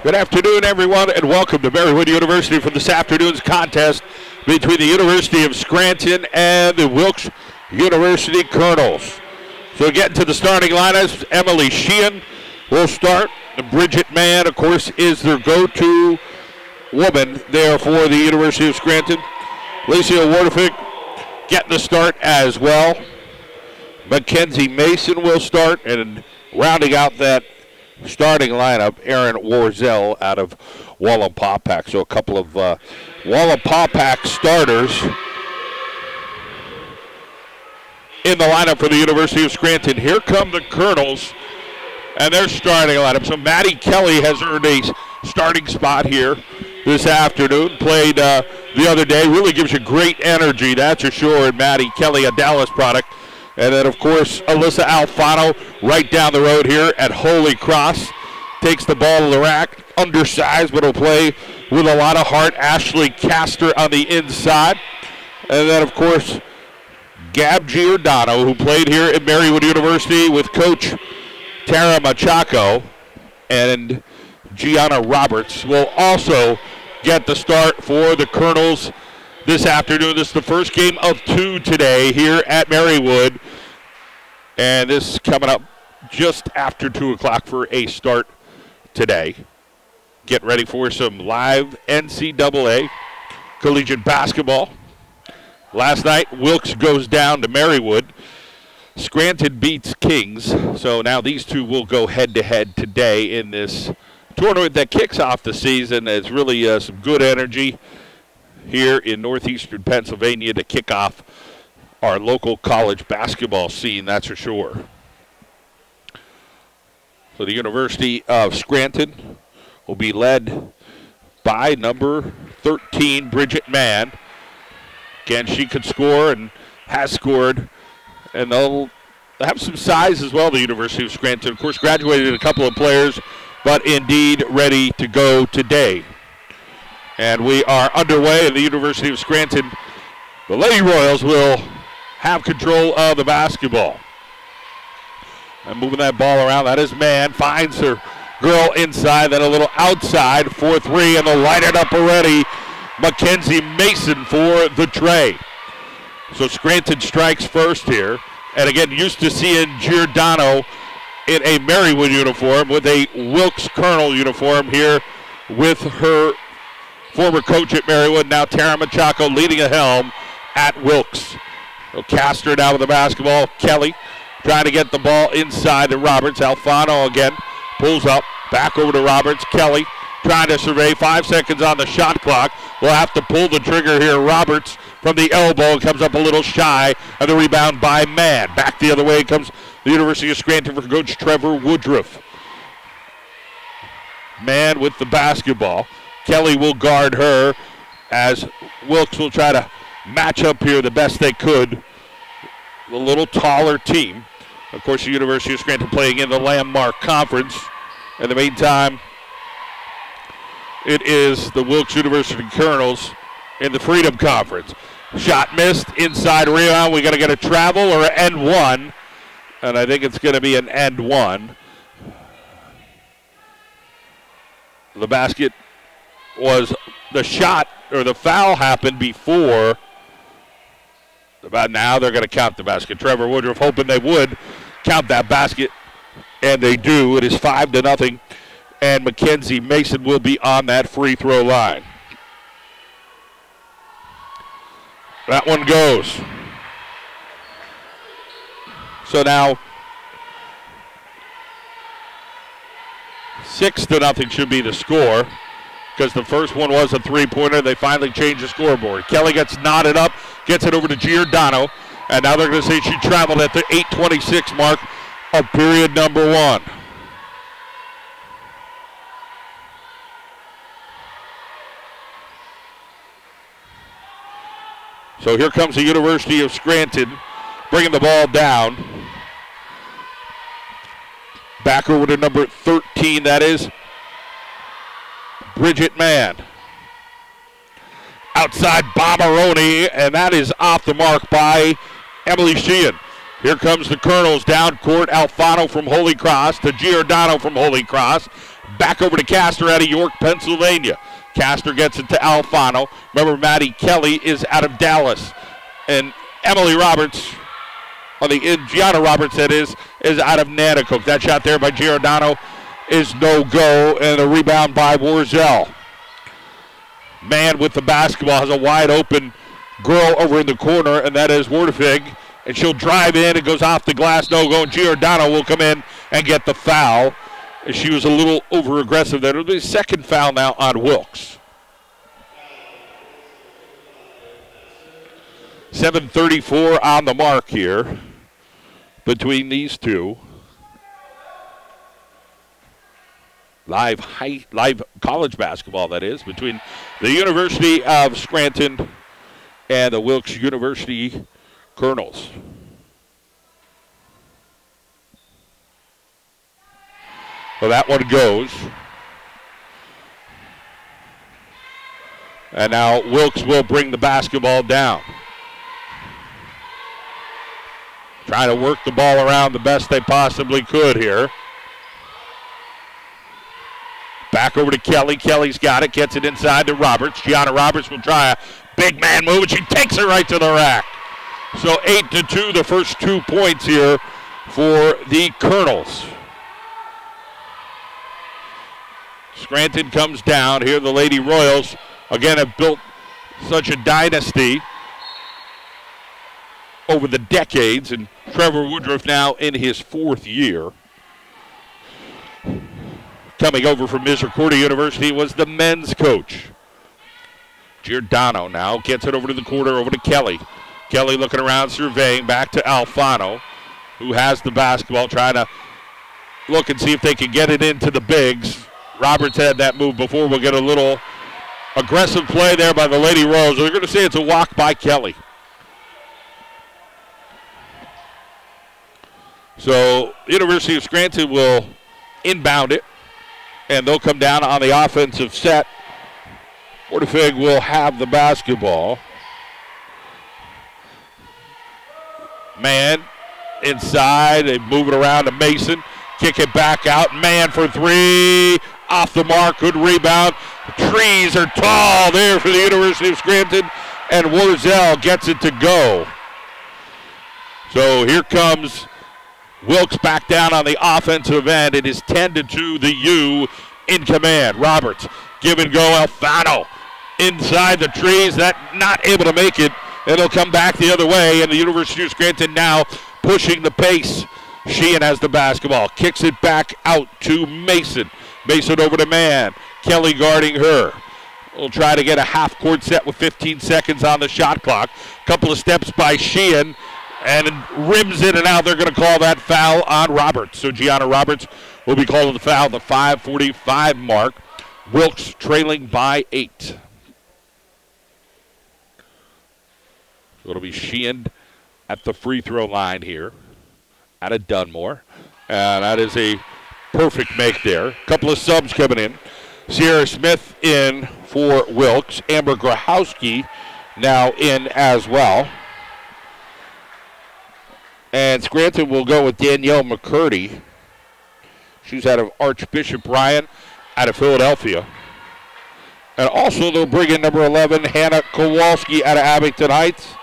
Good afternoon, everyone, and welcome to Marywood University for this afternoon's contest between the University of Scranton and the Wilkes University Colonels. So getting to the starting lineups, Emily Sheehan will start. Bridget Mann, of course, is their go-to woman there for the University of Scranton. Lacey Wardifick getting the start as well. Mackenzie Mason will start, and rounding out that starting lineup, Erin Warzel out of Wallenpaupack. So a couple of Wallenpaupack starters in the lineup for the University of Scranton. Here come the Colonels and their starting lineup. So Maddie Kelly has earned a starting spot here this afternoon. Played the other day. Really gives you great energy, that's for sure. And Maddie Kelly, a Dallas product. And then, of course, Alyssa Alfano right down the road here at Holy Cross. Takes the ball to the rack. Undersized, but will play with a lot of heart. Ashley Castor on the inside. And then, of course, Gab Giordano, who played here at Marywood University with Coach Tara Machaco. And Gianna Roberts will also get the start for the Colonels this afternoon. This is the first game of 2 today here at Marywood. And this is coming up just after 2 o'clock for a start today. Get ready for some live NCAA collegiate basketball. Last night, Wilkes goes down to Marywood. Scranton beats Kings. So now these two will go head-to-head today in this tournament that kicks off the season. It's really some good energy here in northeastern Pennsylvania to kick off our local college basketball scene, that's for sure. So the University of Scranton will be led by number 13, Bridget Mann. Again, she could score and has scored, and they'll have some size as well, the University of Scranton. Of course, graduated a couple of players, but indeed ready to go today. And we are underway at the University of Scranton. The Lady Royals will have control of the basketball. And moving that ball around, that is Mann. Finds her girl inside, then a little outside for 3, and they'll light it up already. Mackenzie Mason for the tray. So Scranton strikes first here. And again, used to seeing Giordano in a Marywood uniform with a Wilkes Colonel uniform here with her former coach at Marywood, now Tara Machaco leading a helm at Wilkes. So Castor now with the basketball. Kelly trying to get the ball inside to Roberts. Alfano again pulls up. Back over to Roberts. Kelly trying to survey. 5 seconds on the shot clock. We'll have to pull the trigger here. Roberts from the elbow comes up a little shy. And the rebound by Mann. Back the other way comes the University of Scranton for Coach Trevor Woodruff. Mann with the basketball. Kelly will guard her as Wilkes will try to match up here the best they could. A little taller team. Of course, the University of Scranton playing in the Landmark Conference. In the meantime, it is the Wilkes University Colonels in the Freedom Conference. Shot missed, inside rebound. We got to get a travel or an end one. And I think it's going to be an end one. The basket was the shot or the foul happened before. About now they're going to count the basket. Trevor Woodruff hoping they would count that basket, and they do. It is 5-0, and Mackenzie Mason will be on that free throw line. That one goes. So now 6-0 should be the score, because the first one was a three-pointer. They finally changed the scoreboard. Kelly gets knotted up, gets it over to Giordano, and now they're going to say she traveled at the 8:26 mark of period number 1. So here comes the University of Scranton, bringing the ball down. Back over to number 13, that is Bridget Mann. Outside Bomberoni, and that is off the mark by Emily Sheehan. Here comes the Colonels down court. Alfano from Holy Cross to Giordano from Holy Cross. Back over to Castor out of York, Pennsylvania. Castor gets it to Alfano. Remember, Maddie Kelly is out of Dallas. And Emily Roberts, Gianna Roberts, that is out of Nanticoke. That shot there by Giordano is no go, and a rebound by Warzel. Man with the basketball has a wide open girl over in the corner, and that is Wardefig. And she'll drive in. It goes off the glass. No go. And Giordano will come in and get the foul. She was a little over-aggressive there. It'll be the second foul now on Wilkes. 7:34 on the mark here between these two. Live college basketball, that is, between the University of Scranton and the Wilkes University Colonels. So that one goes. And now Wilkes will bring the basketball down. Trying to work the ball around the best they possibly could here. Back over to Kelly. Kelly's got it. Gets it inside to Roberts. Gianna Roberts will try a big man move, and she takes it right to the rack. So 8-2, the first 2 points here for the Colonels. Scranton comes down here. The Lady Royals, again, have built such a dynasty over the decades, and Trevor Woodruff now in his 4th year. Coming over from Misericordia University was the men's coach. Giordano now gets it over to the corner, over to Kelly. Kelly looking around, surveying, back to Alfano, who has the basketball, trying to look and see if they can get it into the bigs. Roberts had that move before. We'll get a little aggressive play there by the Lady Royals. They're going to say it's a walk by Kelly. So University of Scranton will inbound it, and they'll come down on the offensive set. Wardefig will have the basketball. Man inside, they move it around to Mason. Kick it back out. Man for 3. Off the mark. Good rebound. The trees are tall there for the University of Scranton. And Warzel gets it to go. So here comes Wilkes back down on the offensive end. It is 10-2, the U in command. Roberts, give and go. Alfano inside the trees. That not able to make it. It'll come back the other way, and the University of Scranton now pushing the pace. Sheehan has the basketball. Kicks it back out to Mason. Mason over to Man. Kelly guarding her. We'll try to get a half-court set with 15 seconds on the shot clock. Couple of steps by Sheehan, and rims in and out. They're going to call that foul on Roberts. So Gianna Roberts will be calling the foul at the 5:45 mark. Wilkes trailing by 8. So it'll be Sheehan at the free throw line here out of Dunmore. And that is a perfect make there. Couple of subs coming in. Sierra Smith in for Wilkes. Amber Grahowski now in as well. And Scranton will go with Danielle McCurdy. She's out of Archbishop Ryan out of Philadelphia. And also they'll bring in number 11, Hannah Kowalski out of Abington Heights.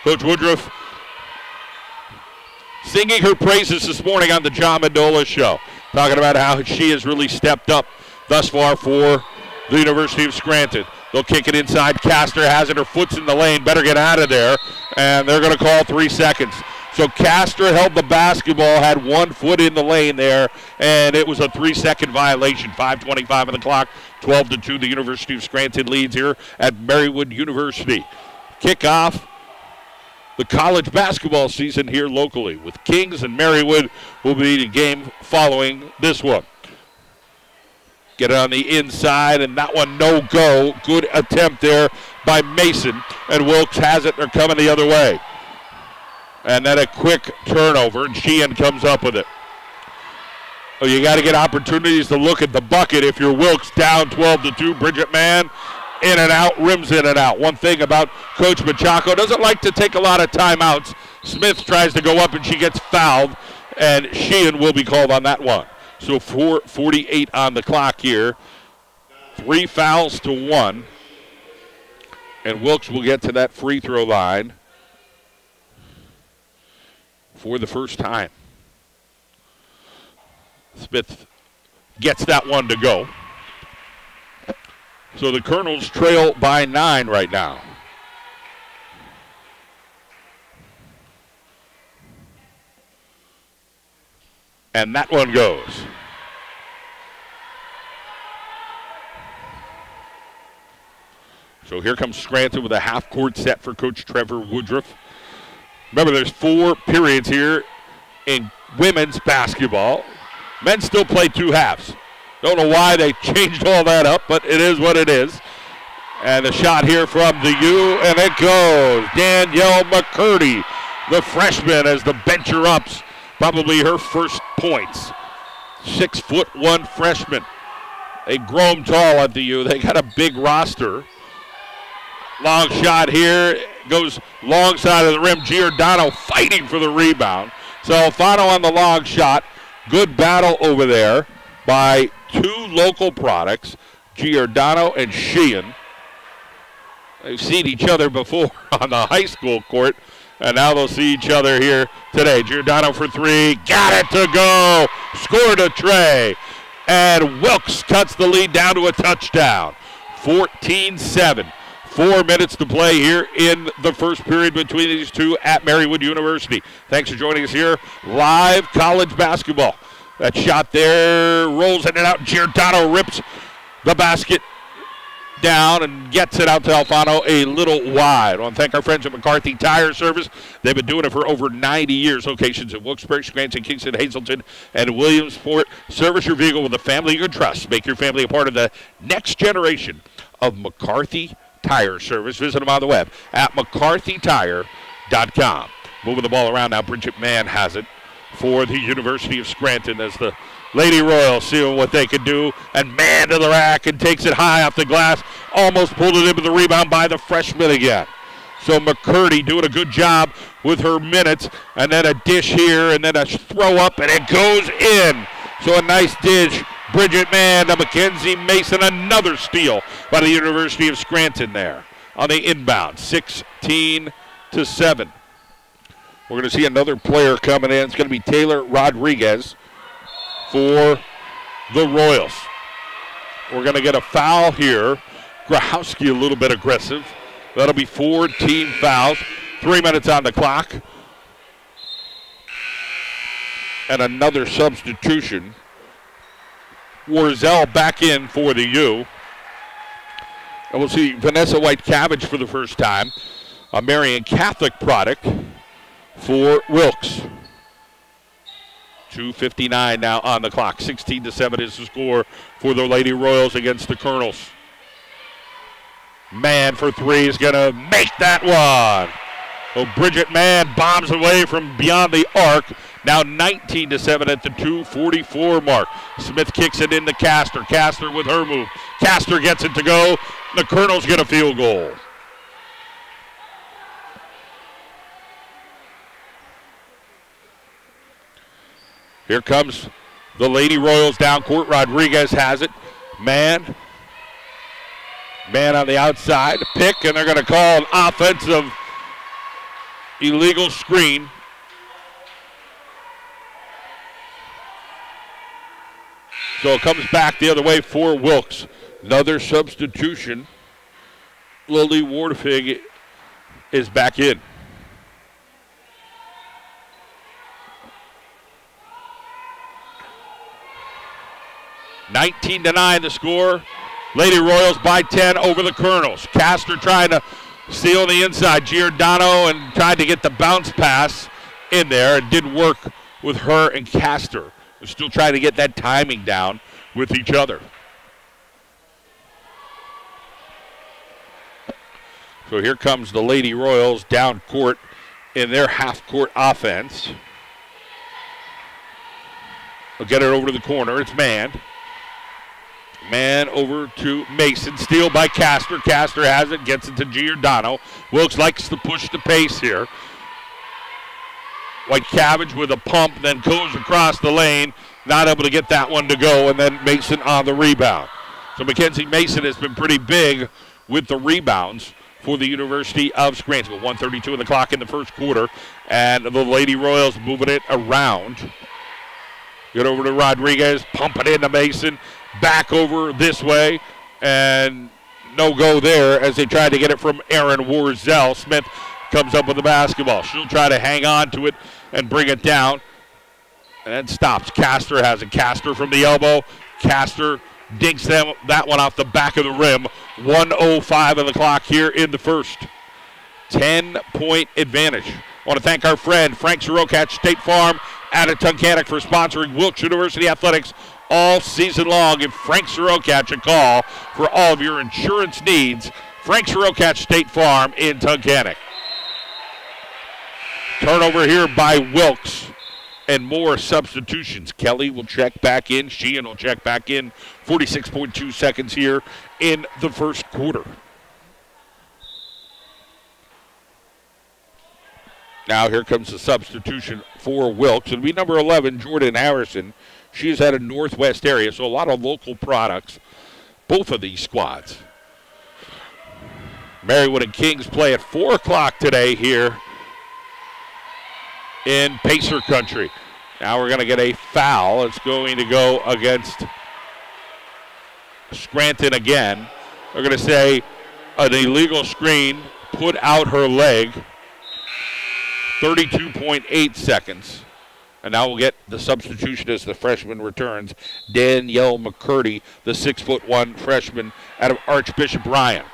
Coach Woodruff singing her praises this morning on the John Mendola Show, talking about how she has really stepped up thus far for the University of Scranton. They'll kick it inside. Castor has it. Her foot's in the lane. Better get out of there. And they're going to call 3 seconds. So Castor held the basketball, had 1 foot in the lane there, and it was a 3-second violation. 5:25 on the clock. 12-2. The University of Scranton leads here at Marywood University. Kickoff the college basketball season here locally with Kings and Marywood will be the game following this one. Get it on the inside, and that one no go. Good attempt there by Mason, and Wilkes has it. They're coming the other way. And then a quick turnover, and Sheehan comes up with it. Oh, you got to get opportunities to look at the bucket if you're Wilkes down 12-2. Bridget Mann in and out, rims in and out. One thing about Coach Machaco, doesn't like to take a lot of timeouts. Smith tries to go up, and she gets fouled, and Sheehan will be called on that one. So 4:48 on the clock here. 3 fouls to 1. And Wilkes will get to that free throw line for the first time. Smith gets that one to go. So the Colonels trail by 9 right now. And that one goes. So here comes Scranton with a half-court set for Coach Trevor Woodruff. Remember, there's 4 periods here in women's basketball. Men still play 2 halves. Don't know why they changed all that up, but it is what it is. And the shot here from the U, and it goes. Danielle McCurdy, the freshman, as the bencher ups. Probably her first points. 6'1" freshman. They grow them tall at the U. They got a big roster. Long shot here, goes long side of the rim. Giordano fighting for the rebound. So Alfano on the long shot. Good battle over there by 2 local products, Giordano and Sheehan. They've seen each other before on the high school court, and now they'll see each other here today. Giordano for 3, got it to go, scored a tray, and Wilkes cuts the lead down to a touchdown. 14-7. 4 minutes to play here in the first period between these two at Marywood University. Thanks for joining us here. Live college basketball. That shot there rolls in and out. Giordano rips the basket down and gets it out to Alfano a little wide. I want to thank our friends at McCarthy Tire Service. They've been doing it for over 90 years. Locations in Wilkes-Barre, Scranton, Kingston, Hazleton, and Williamsport. Service your vehicle with a family you can trust. Make your family a part of the next generation of McCarthy Tire Service. Visit them on the web at mccarthytire.com. Moving the ball around now. Bridget Mann has it for the University of Scranton as the Lady Royals seeing what they can do. And Mann to the rack and takes it high off the glass. Almost pulled it into the rebound by the freshman again. So McCurdy doing a good job with her minutes. And then a dish here and then a throw up and it goes in. So a nice dish. Bridget Mann to Mackenzie Mason, another steal by the University of Scranton there on the inbound, 16-7. We're going to see another player coming in. It's going to be Taylor Rodriguez for the Royals. We're going to get a foul here. Grahowski a little bit aggressive. That'll be 4 team fouls. 3 minutes on the clock. And another substitution. Warzel back in for the U. And we'll see Vanessa White-Cabbage for the first time. A Marian Catholic product for Wilkes. 2:59 now on the clock. 16-7 is the score for the Lady Royals against the Colonels. Mann for 3 is going to make that one. So Bridget Mann bombs away from beyond the arc. Now 19-7 at the 2:44 mark. Smith kicks it into Castor. Castor with her move. Castor gets it to go. The Colonels get a field goal. Here comes the Lady Royals down court. Rodriguez has it. Mann on the outside. Pick, and they're going to call an offensive illegal screen. So it comes back the other way for Wilkes. Another substitution. Lily Wardfig is back in. (19-9) the score. Lady Royals by 10 over the Colonels. Castor trying to steal on the inside. Giordano and tried to get the bounce pass in there. It didn't work with her and Castor. They're still trying to get that timing down with each other. So here comes the Lady Royals down court in their half-court offense. They'll get it over to the corner. It's Mann. Mann over to Mason. Steal by Castor. Castor has it. Gets it to Giordano. Wilkes likes to push the pace here. White-Cabbage with a pump, then goes across the lane. not able to get that one to go, and then Mason on the rebound. So Mackenzie Mason has been pretty big with the rebounds for the University of Scranton. 1:32 on the clock in the first quarter, and the Lady Royals moving it around. Get over to Rodriguez, pump it into Mason, back over this way, and no go there as they tried to get it from Aaron Warzel. Smith comes up with the basketball. She'll try to hang on to it and bring it down, and then stops. Castor has it. Castor from the elbow. Castor dinks that one off the back of the rim. 1:05 on the clock here in the first. 10-point advantage. I want to thank our friend Frank Sirocatch State Farm out of Tunkhannock for sponsoring Wilkes University Athletics all season long. Give Frank Sirocatch a call for all of your insurance needs. Frank Sirocatch State Farm in Tunkhannock. Turnover here by Wilkes, and more substitutions. Kelly will check back in. Sheehan will check back in. 46.2 seconds here in the first quarter. Now here comes the substitution for Wilkes. It'll be number 11, Jordan Harrison. She's out of Northwest area, so a lot of local products, both of these squads. Marywood and Kings play at 4 o'clock today here in Pacer Country. Now we're going to get a foul. It's going to go against Scranton again. They're going to say an illegal screen, put out her leg. 32.8 seconds. And now we'll get the substitution as the freshman returns. Danielle McCurdy, the 6'1" freshman out of Archbishop Ryan.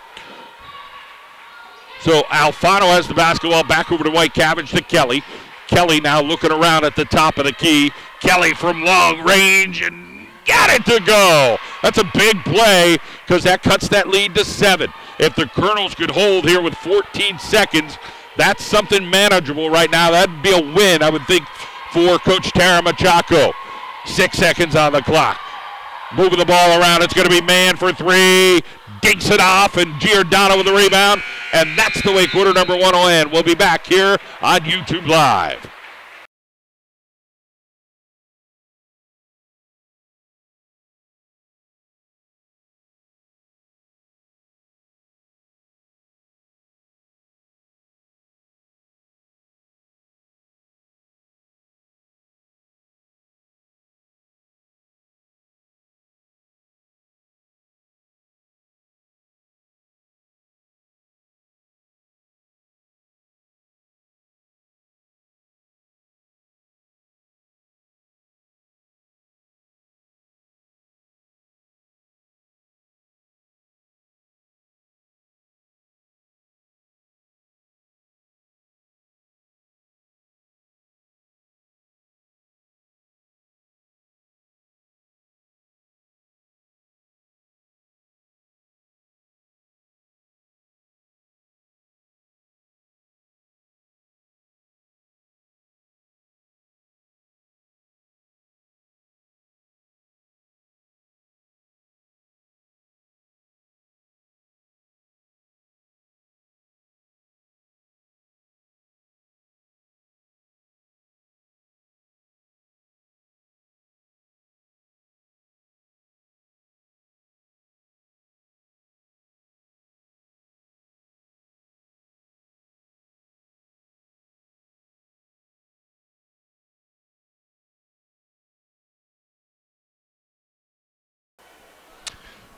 So Alfano has the basketball back over to White Cabbage to Kelly. Kelly now looking around at the top of the key. Kelly from long range and got it to go. That's a big play because that cuts that lead to 7. If the Colonels could hold here with 14 seconds, that's something manageable right now. That'd be a win, I would think, for Coach Tara Machako. 6 seconds on the clock. Moving the ball around. It's going to be man for 3. Dinks it off, and Giordano with the rebound. And that's the way quarter number 1 will end. We'll be back here on YouTube Live.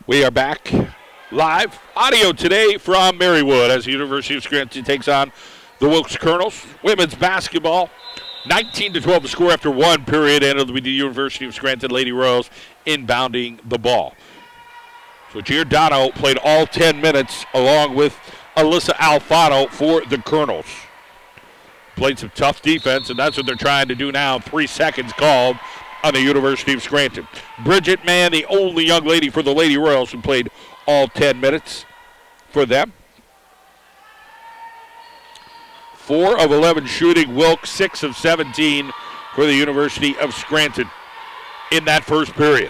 We are back live audio today from Marywood as the University of Scranton takes on the Wilkes Colonels. Women's basketball, 19-12 to score after 1 period, and it'll be the University of Scranton Lady Royals inbounding the ball. So Giordano played all 10 minutes along with Alyssa Alfano for the Colonels. Played some tough defense, and that's what they're trying to do now. 3 seconds called on the University of Scranton. Bridget Mann, the only young lady for the Lady Royals who played all 10 minutes for them. 4 of 11 shooting. Wilkes 6 of 17 for the University of Scranton in that first period.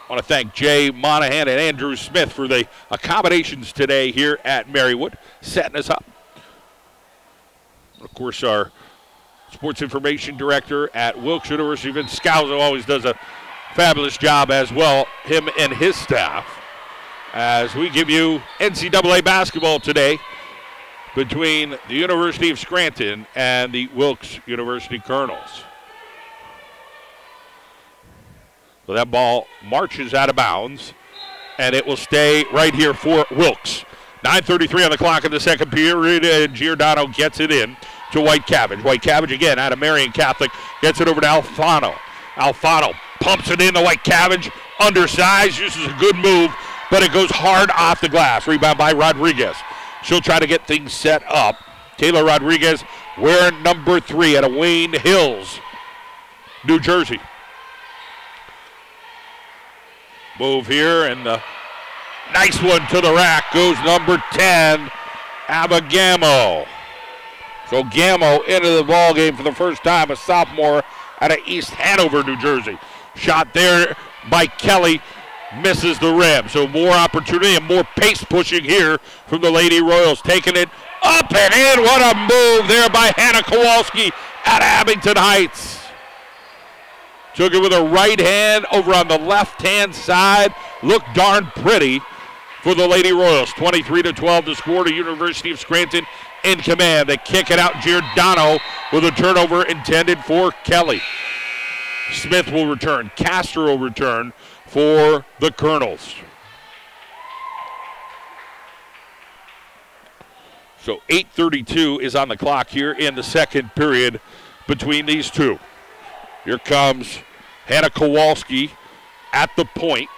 I want to thank Jay Monahan and Andrew Smith for the accommodations today here at Marywood, setting us up. Of course, our Sports Information Director at Wilkes University. Vince Scalzo always does a fabulous job as well, him and his staff, as we give you NCAA basketball today between the University of Scranton and the Wilkes University Colonels. So that ball marches out of bounds, and it will stay right here for Wilkes. 9:33 on the clock in the second period, and Giordano gets it in to White Cabbage. White Cabbage again out of Marian Catholic, gets it over to Alfano. Alfano pumps it into White Cabbage, undersized, uses a good move, but it goes hard off the glass. Rebound by Rodriguez. She'll try to get things set up. Taylor Rodriguez wearing number 3 out of Wayne Hills, New Jersey. Move here, and the nice one to the rack goes number 10, Abba Gammo. So Gammo into the ball game for the first time, a sophomore out of East Hanover, New Jersey. Shot there by Kelly, misses the rim. So more opportunity and more pace pushing here from the Lady Royals. Taking it up and in. What a move there by Hannah Kowalski at Abington Heights. Took it with her right hand over on the left-hand side. Looked darn pretty for the Lady Royals. 23-12 to score to University of Scranton in command. They kick it out. Giordano with a turnover intended for Kelly. Smith will return. Castor will return for the Colonels. So 8:32 is on the clock here in the second period between these two. Here comes Hannah Kowalski at the point.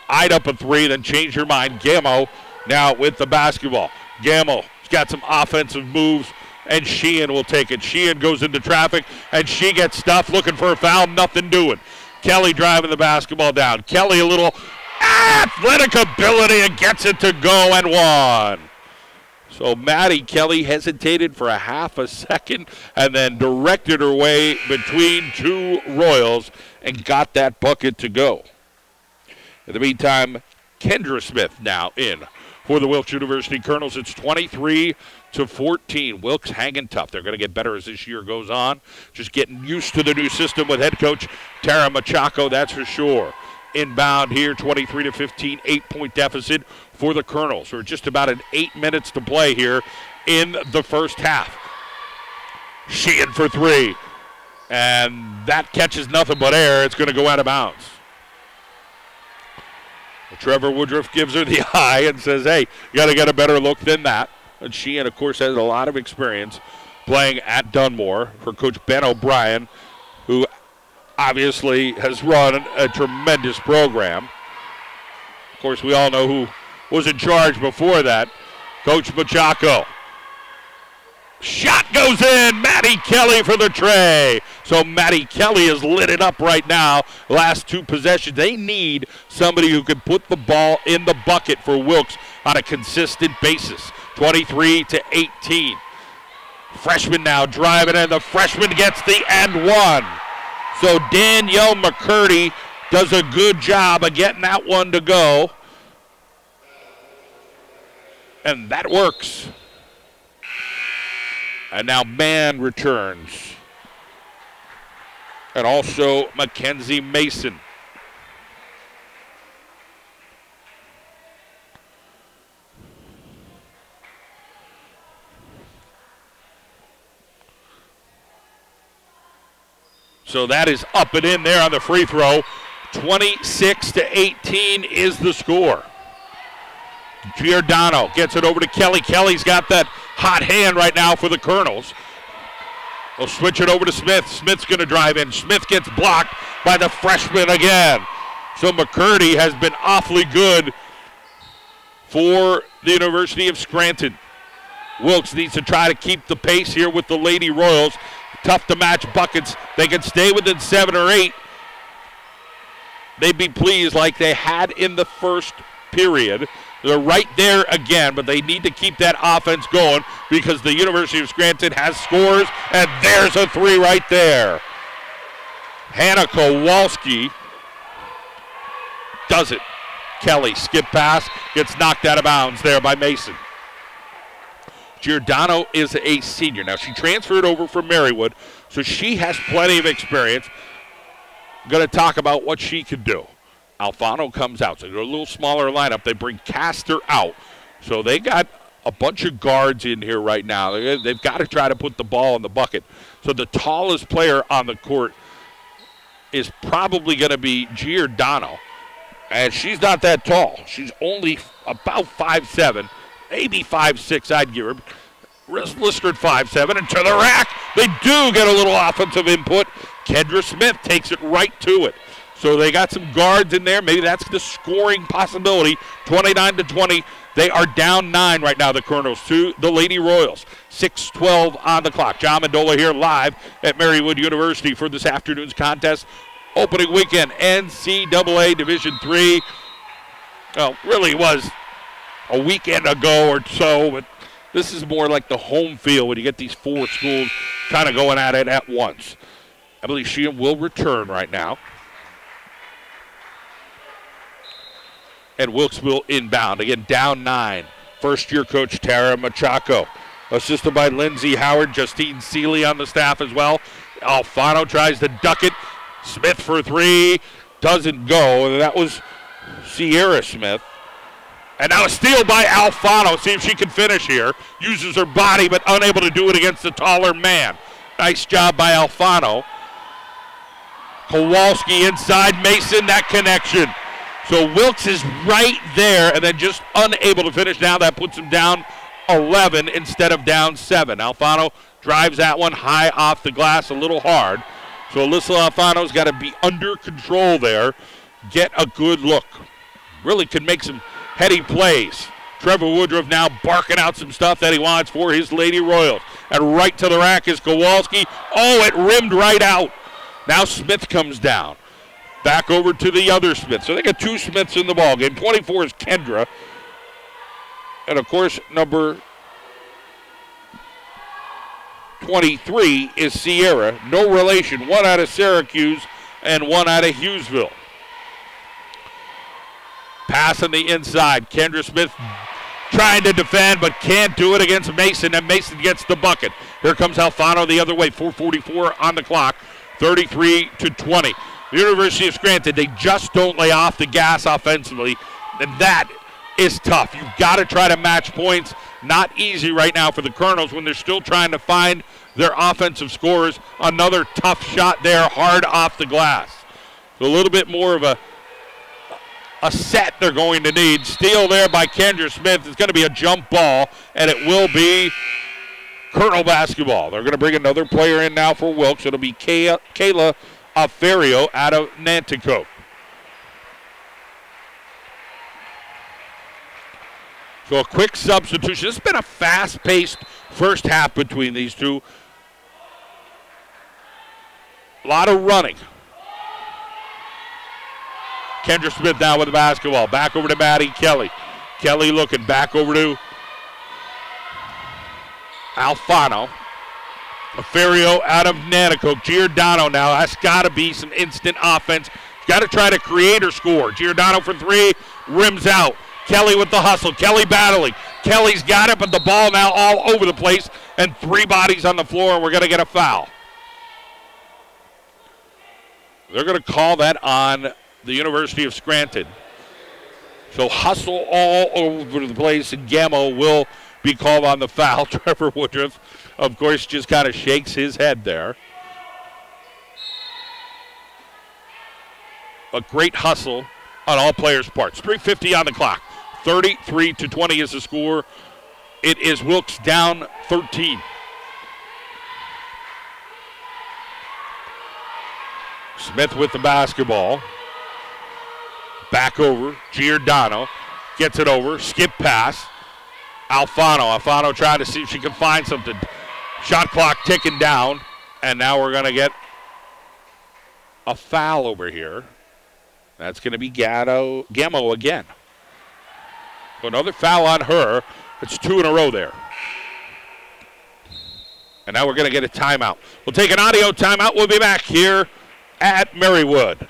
Eyed up a 3, then changed her mind. Gammo now with the basketball. Gammo's got some offensive moves, and Sheehan will take it. Sheehan goes into traffic, and she gets stuffed, looking for a foul, nothing doing. Kelly driving the basketball down. Kelly a little athletic ability and gets it to go and one. So Maddie Kelly hesitated for a half a second and then directed her way between two Royals and got that bucket to go. In the meantime, Kendra Smith now in for the Wilkes University Colonels. It's 23-14. Wilkes hanging tough. They're going to get better as this year goes on. Just getting used to the new system with head coach Tara Machaco, that's for sure. Inbound here, 23-15, 8-point deficit for the Colonels. We're just about 8 minutes to play here in the first half. Sheehan for 3. And that catches nothing but air. It's going to go out of bounds. Trevor Woodruff gives her the eye and says, hey, you got to get a better look than that. And Sheehan, of course, has a lot of experience playing at Dunmore for Coach Ben O'Brien, who obviously has run a tremendous program. Of course, we all know who was in charge before that, Coach Machaco. Shot goes in. Maddie Kelly for the tray. So Maddie Kelly is lit it up right now. Last 2 possessions. They need somebody who can put the ball in the bucket for Wilkes on a consistent basis. 23-18. Freshman now driving, and the freshman gets the and one. So Danielle McCurdy does a good job of getting that one to go. And that works. And now Mann returns. And also Mackenzie Mason. So that is up and in there on the free throw. 26-18 is the score. Giordano gets it over to Kelly. Kelly's got that hot hand right now for the Colonels. They'll switch it over to Smith. Smith's going to drive in. Smith gets blocked by the freshman again. So McCurdy has been awfully good for the University of Scranton. Wilkes needs to try to keep the pace here with the Lady Royals. Tough to match buckets. They can stay within 7 or 8. They'd be pleased like they had in the first period. They're right there again, but they need to keep that offense going because the University of Scranton has scores, and there's a 3 right there. Hannah Kowalski does it. Kelly, skip pass, gets knocked out of bounds there by Mason. Giordano is a senior. Now, she transferred over from Marywood, so she has plenty of experience. Going to talk about what she can do. Alfano comes out. So they're a little smaller lineup. They bring Castor out. So they got a bunch of guards in here right now. They've got to try to put the ball in the bucket. So the tallest player on the court is probably going to be Giordano. And she's not that tall. She's only about 5'7", maybe 5'6", I'd give her. Listed 5'7", and to the rack. They do get a little offensive input. Kendra Smith takes it right to it. So they got some guards in there. Maybe that's the scoring possibility. 29-20. They are down 9 right now, the Colonels, to the Lady Royals. 6:12 on the clock. John Mendola here live at Marywood University for this afternoon's contest. Opening weekend, NCAA Division III. Well, really was a weekend ago or so, but this is more like the home field when you get these 4 schools kind of going at it at once. I believe Sheehan will return right now. And Wilkes will inbound. Again, down 9. First-year coach Tara Machaco. Assisted by Lindsey Howard, Justine Seeley on the staff as well. Alfano tries to duck it. Smith for 3. Doesn't go. And that was Sierra Smith. And now a steal by Alfano. See if she can finish here. Uses her body, but unable to do it against the taller man. Nice job by Alfano. Kowalski inside Mason, that connection. So Wilkes is right there and then just unable to finish. Now that puts him down 11 instead of down 7. Alfano drives that one high off the glass, a little hard. So Alyssa Alfano's got to be under control there, get a good look. Really could make some heady plays. Trevor Woodruff now barking out some stuff that he wants for his Lady Royals. And right to the rack is Kowalski. Oh, it rimmed right out. Now Smith comes down. Back over to the other Smith. So they got 2 Smiths in the ball game. 24 is Kendra. And, of course, number 23 is Sierra. No relation. 1 out of Syracuse and 1 out of Hughesville. Pass on the inside. Kendra Smith trying to defend but can't do it against Mason, and Mason gets the bucket. Here comes Alfano the other way. 4:44 on the clock. 33-20. The University of Scranton, they just don't lay off the gas offensively, and that is tough. You've got to try to match points. Not easy right now for the Colonels when they're still trying to find their offensive scores. Another tough shot there, hard off the glass. So a little bit more of a set they're going to need. Steal there by Kendra Smith. It's going to be a jump ball, and it will be Colonel basketball. They're going to bring another player in now for Wilkes. It'll be Kayla Aferio out of Nanticoke. So a quick substitution. It's been a fast-paced first half between these two. A lot of running. Kendra Smith now with the basketball. Back over to Maddie Kelly. Kelly looking back over to Alfano. Aferio out of Nanticoke. Giordano now. That's got to be some instant offense. Got to try to create or score. Giordano for 3. Rims out. Kelly with the hustle. Kelly battling. Kelly's got it, but the ball now all over the place, and 3 bodies on the floor, and we're going to get a foul. They're going to call that on the University of Scranton. So hustle all over the place, and Gammo will be called on the foul. Trevor Woodruff, of course, just kind of shakes his head there. A great hustle on all players' parts. 3:50 on the clock. 33-20 is the score. It is Wilkes down 13. Smith with the basketball. Back over. Giordano gets it over. Skip pass. Alfano. Alfano trying to see if she can find something. Shot clock ticking down. And now we're going to get a foul over here. That's going to be Gammo again. So another foul on her. It's 2 in a row there. And now we're going to get a timeout. We'll take an audio timeout. We'll be back here at Marywood.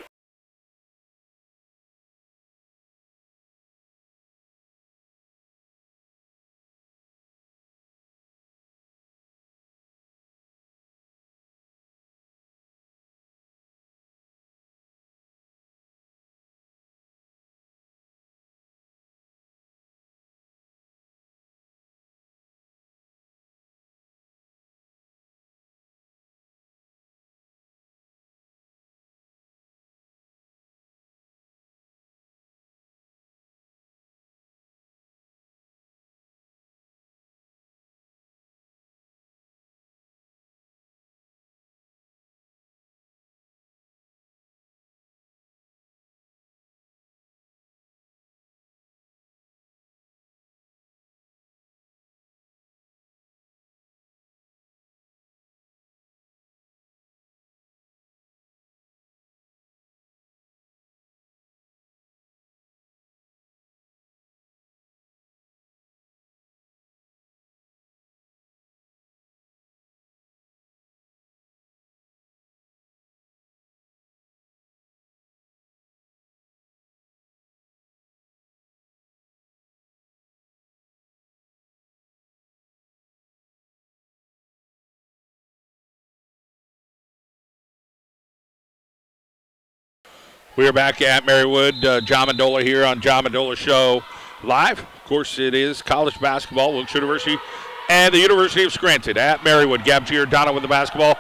We are back at Marywood. John Mandola here on John Mandola Show Live. Of course, it is college basketball, Wilkes University and the University of Scranton at Marywood. Gab Giordano with the basketball.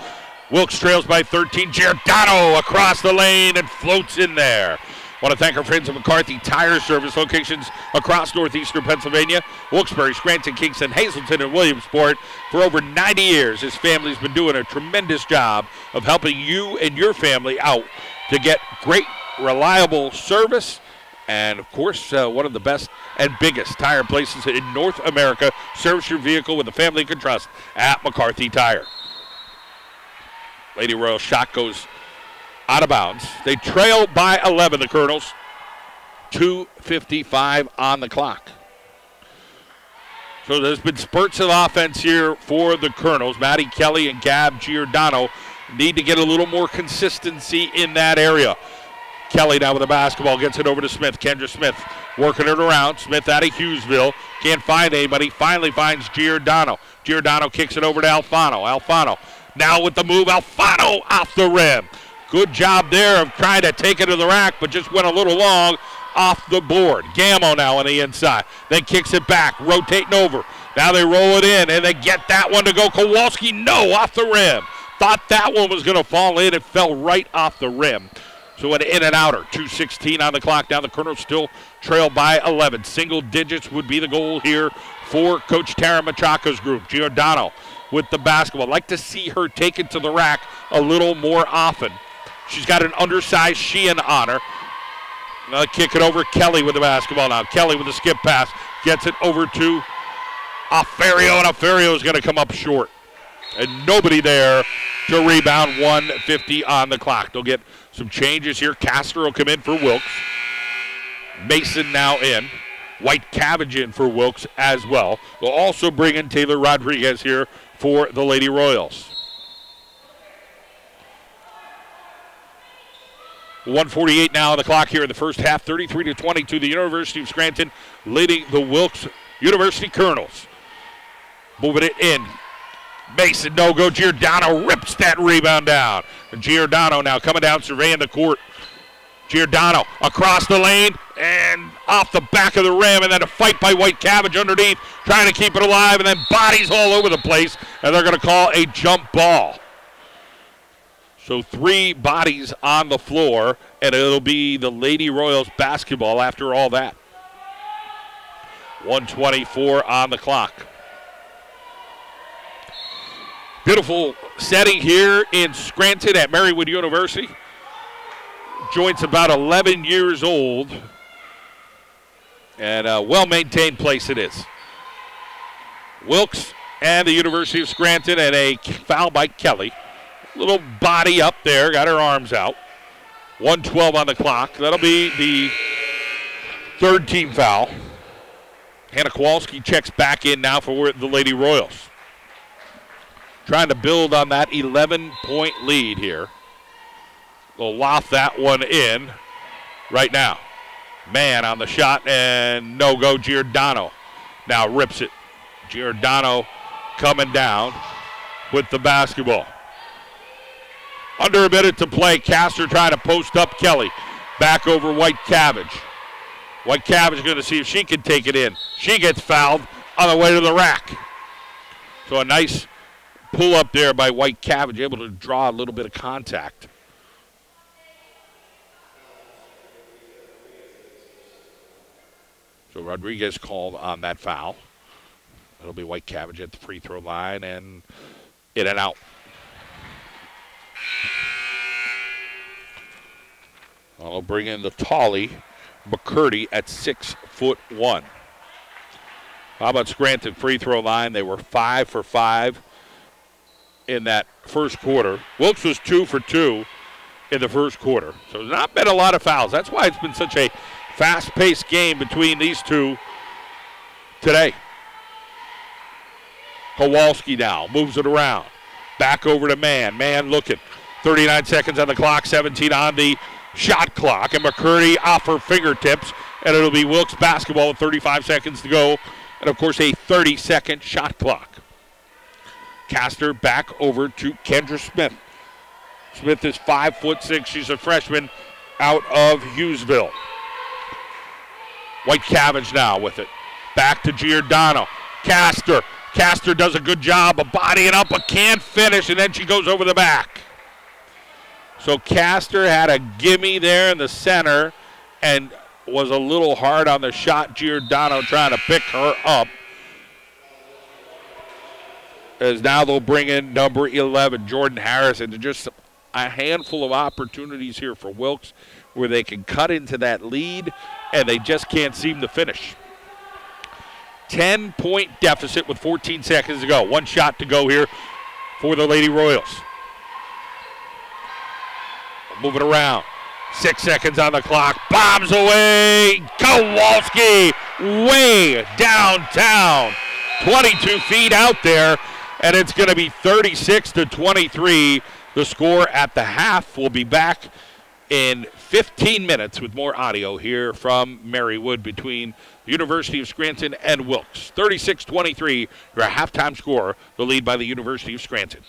Wilkes trails by 13. Giordano across the lane and floats in there. Want to thank our friends at McCarthy Tire Service, locations across northeastern Pennsylvania, Wilkes-Barre, Scranton, Kingston, Hazleton, and Williamsport. For over 90 years, his family's been doing a tremendous job of helping you and your family out to get great, reliable service. And, of course, one of the best and biggest tire places in North America. Service your vehicle with a family you can trust at McCarthy Tire. Lady Royal shot goes out of bounds. They trail by 11, the Colonels. 2:55 on the clock. So there's been spurts of offense here for the Colonels. Maddie Kelly and Gab Giordano need to get a little more consistency in that area. Kelly now with the basketball, gets it over to Smith. Kendra Smith working it around. Smith out of Hughesville. Can't find anybody. Finally finds Giordano. Giordano kicks it over to Alfano. Alfano now with the move. Alfano off the rim. Good job there of trying to take it to the rack, but just went a little long off the board. Gammo now on the inside. Then kicks it back, rotating over. Now they roll it in, and they get that one to go. Kowalski, no, off the rim. Thought that one was going to fall in. It fell right off the rim. So an in and outer. 2:16 on the clock. Now the Colonels still trail by 11. Single digits would be the goal here for Coach Tara Machaca's group. Giordano with the basketball. I'd like to see her take it to the rack a little more often. She's got an undersized Sheehan on her. Kick it over. Kelly with the basketball now. Kelly with the skip pass. Gets it over to Aferio, and Aferio is going to come up short. And nobody there to rebound. 1:50 on the clock. They'll get some changes here. Castor will come in for Wilkes. Mason now in. White Cabbage in for Wilkes as well. They'll also bring in Taylor Rodriguez here for the Lady Royals. 1:48 now on the clock here in the first half. 33-22. The University of Scranton leading the Wilkes University Colonels. Moving it in. Mason, no-go. Giordano rips that rebound down. And Giordano now coming down, surveying the court. Giordano across the lane and off the back of the rim, and then a fight by White Cabbage underneath, trying to keep it alive, and then bodies all over the place, and they're going to call a jump ball. So 3 bodies on the floor, and it'll be the Lady Royals basketball after all that. 1:24 on the clock. Beautiful setting here in Scranton at Marywood University. Joint's about 11 years old, and a well-maintained place it is. Wilkes and the University of Scranton, and a foul by Kelly. Little body up there, got her arms out. 1:12 on the clock. That'll be the third team foul. Hannah Kowalski checks back in now for the Lady Royals. Trying to build on that 11-point lead here. They'll loft that one in right now. Man on the shot, and no-go. Giordano now rips it. Giordano coming down with the basketball. Under a minute to play. Castor trying to post up Kelly. Back over White Cabbage. White Cabbage going to see if she can take it in. She gets fouled on the way to the rack. So a nice pull up there by White Cabbage, able to draw a little bit of contact. So Rodriguez called on that foul. It'll be White Cabbage at the free throw line, and in and out. I'll bring in the Tolly McCurdy at 6'1". How about Scranton free throw line? They were 5 for 5 in that first quarter. Wilkes was 2 for 2 in the first quarter. So there's not been a lot of fouls. That's why it's been such a fast-paced game between these two today. Kowalski now moves it around. Back over to Mann. Mann looking. 39 seconds on the clock, 17 on the shot clock. And McCurdy off her fingertips. And it'll be Wilkes basketball with 35 seconds to go. And, of course, a 30-second shot clock. Castor back over to Kendra Smith. Smith is 5'6". She's a freshman. out of Hughesville. White Cabbage now with it. Back to Giordano. Castor. Castor does a good job of bodying up, but can't finish, and then she goes over the back. So Castor had a gimme there in the center and was a little hard on the shot. Giordano trying to pick her up. As now they'll bring in number 11, Jordan Harrison. Just a handful of opportunities here for Wilkes where they can cut into that lead, and they just can't seem to finish. 10-point deficit with 14 seconds to go. One shot to go here for the Lady Royals. Moving around. 6 seconds on the clock. Bombs away. Kowalski way downtown. 22 feet out there, and it's going to be 36-23. The score at the half. We'll be back in 15 minutes with more audio here from Marywood between the University of Scranton and Wilkes. 36-23, your halftime score, the lead by the University of Scranton.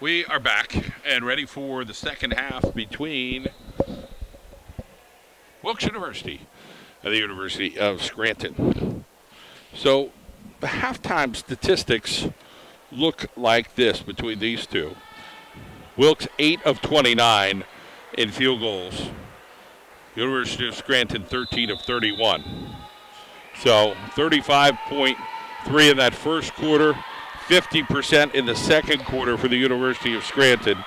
We are back and ready for the second half between Wilkes University and the University of Scranton. So the halftime statistics look like this between these two. Wilkes 8 of 29 in field goals. University of Scranton 13 of 31. So 35.3 in that first quarter. 50% in the second quarter for the University of Scranton.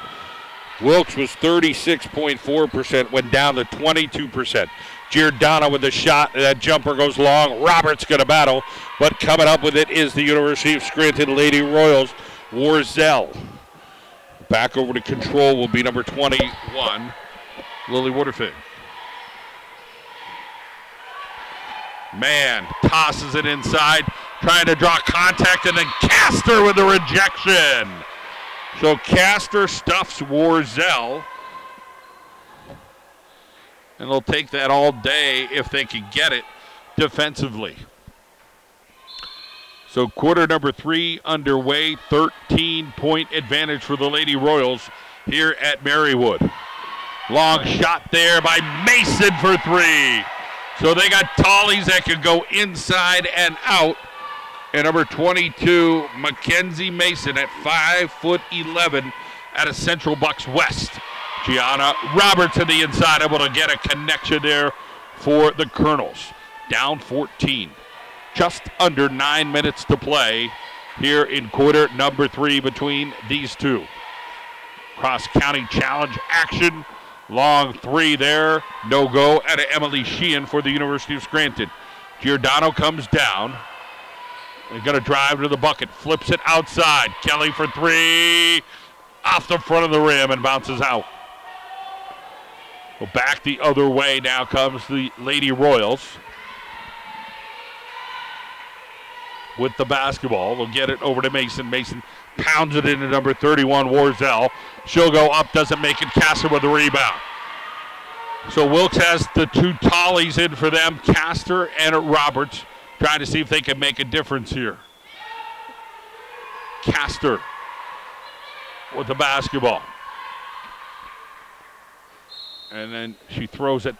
Wilkes was 36.4%, went down to 22%. Giordano with the shot, that jumper goes long. Roberts going to battle, but coming up with it is the University of Scranton Lady Royals, Warzel. Back over to control will be number 21, Lily Waterford. Man, tosses it inside, trying to draw contact, and then Castor with the rejection. So Castor stuffs Warzel, and they'll take that all day if they can get it defensively. So quarter number 3 underway, 13-point advantage for the Lady Royals here at Marywood. Long shot there by Mason for 3. So they got tallies that could go inside and out. And number 22, Mackenzie Mason at 5'11" out of Central Bucks West. Gianna Roberts to the inside, able to get a connection there for the Colonels. Down 14. Just under 9 minutes to play here in quarter number 3 between these two. Cross-county challenge action. Long 3 there. No go out of Emily Sheehan for the University of Scranton. Giordano comes down. They're going to drive to the bucket. Flips it outside. Kelly for 3. Off the front of the rim and bounces out. Well, back the other way now comes the Lady Royals. With the basketball. They'll get it over to Mason. Mason pounds it into number 31, Warzel. She'll go up, doesn't make it. Castor with the rebound. So Wilkes has the 2 tallies in for them, Castor and Roberts, trying to see if they can make a difference here. Castor with the basketball. And then she throws it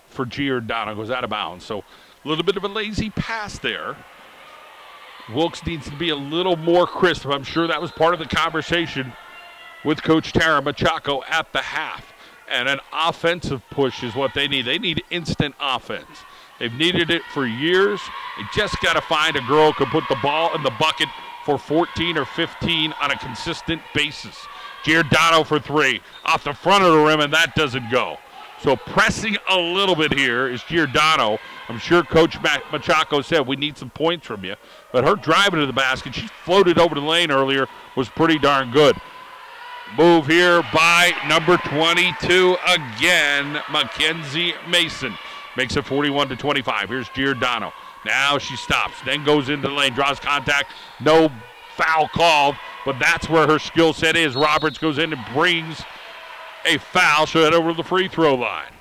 for Giordano, goes out of bounds. So a little bit of a lazy pass there. Wilkes needs to be a little more crisp. I'm sure that was part of the conversation with Coach Tara Machado at the half. And an offensive push is what they need. They need instant offense. They've needed it for years. They just got to find a girl who can put the ball in the bucket for 14 or 15 on a consistent basis. Giordano for 3. Off the front of the rim, and that doesn't go. So pressing a little bit here is Giordano. I'm sure Coach Machado said, we need some points from you. But her driving to the basket, she floated over the lane earlier, was pretty darn good. Move here by number 22 again, Mackenzie Mason. Makes it 41-25. Here's Giordano. Now she stops, then goes into the lane, draws contact. No foul called, but that's where her skill set is. Roberts goes in and brings a foul, so head over to the free throw line.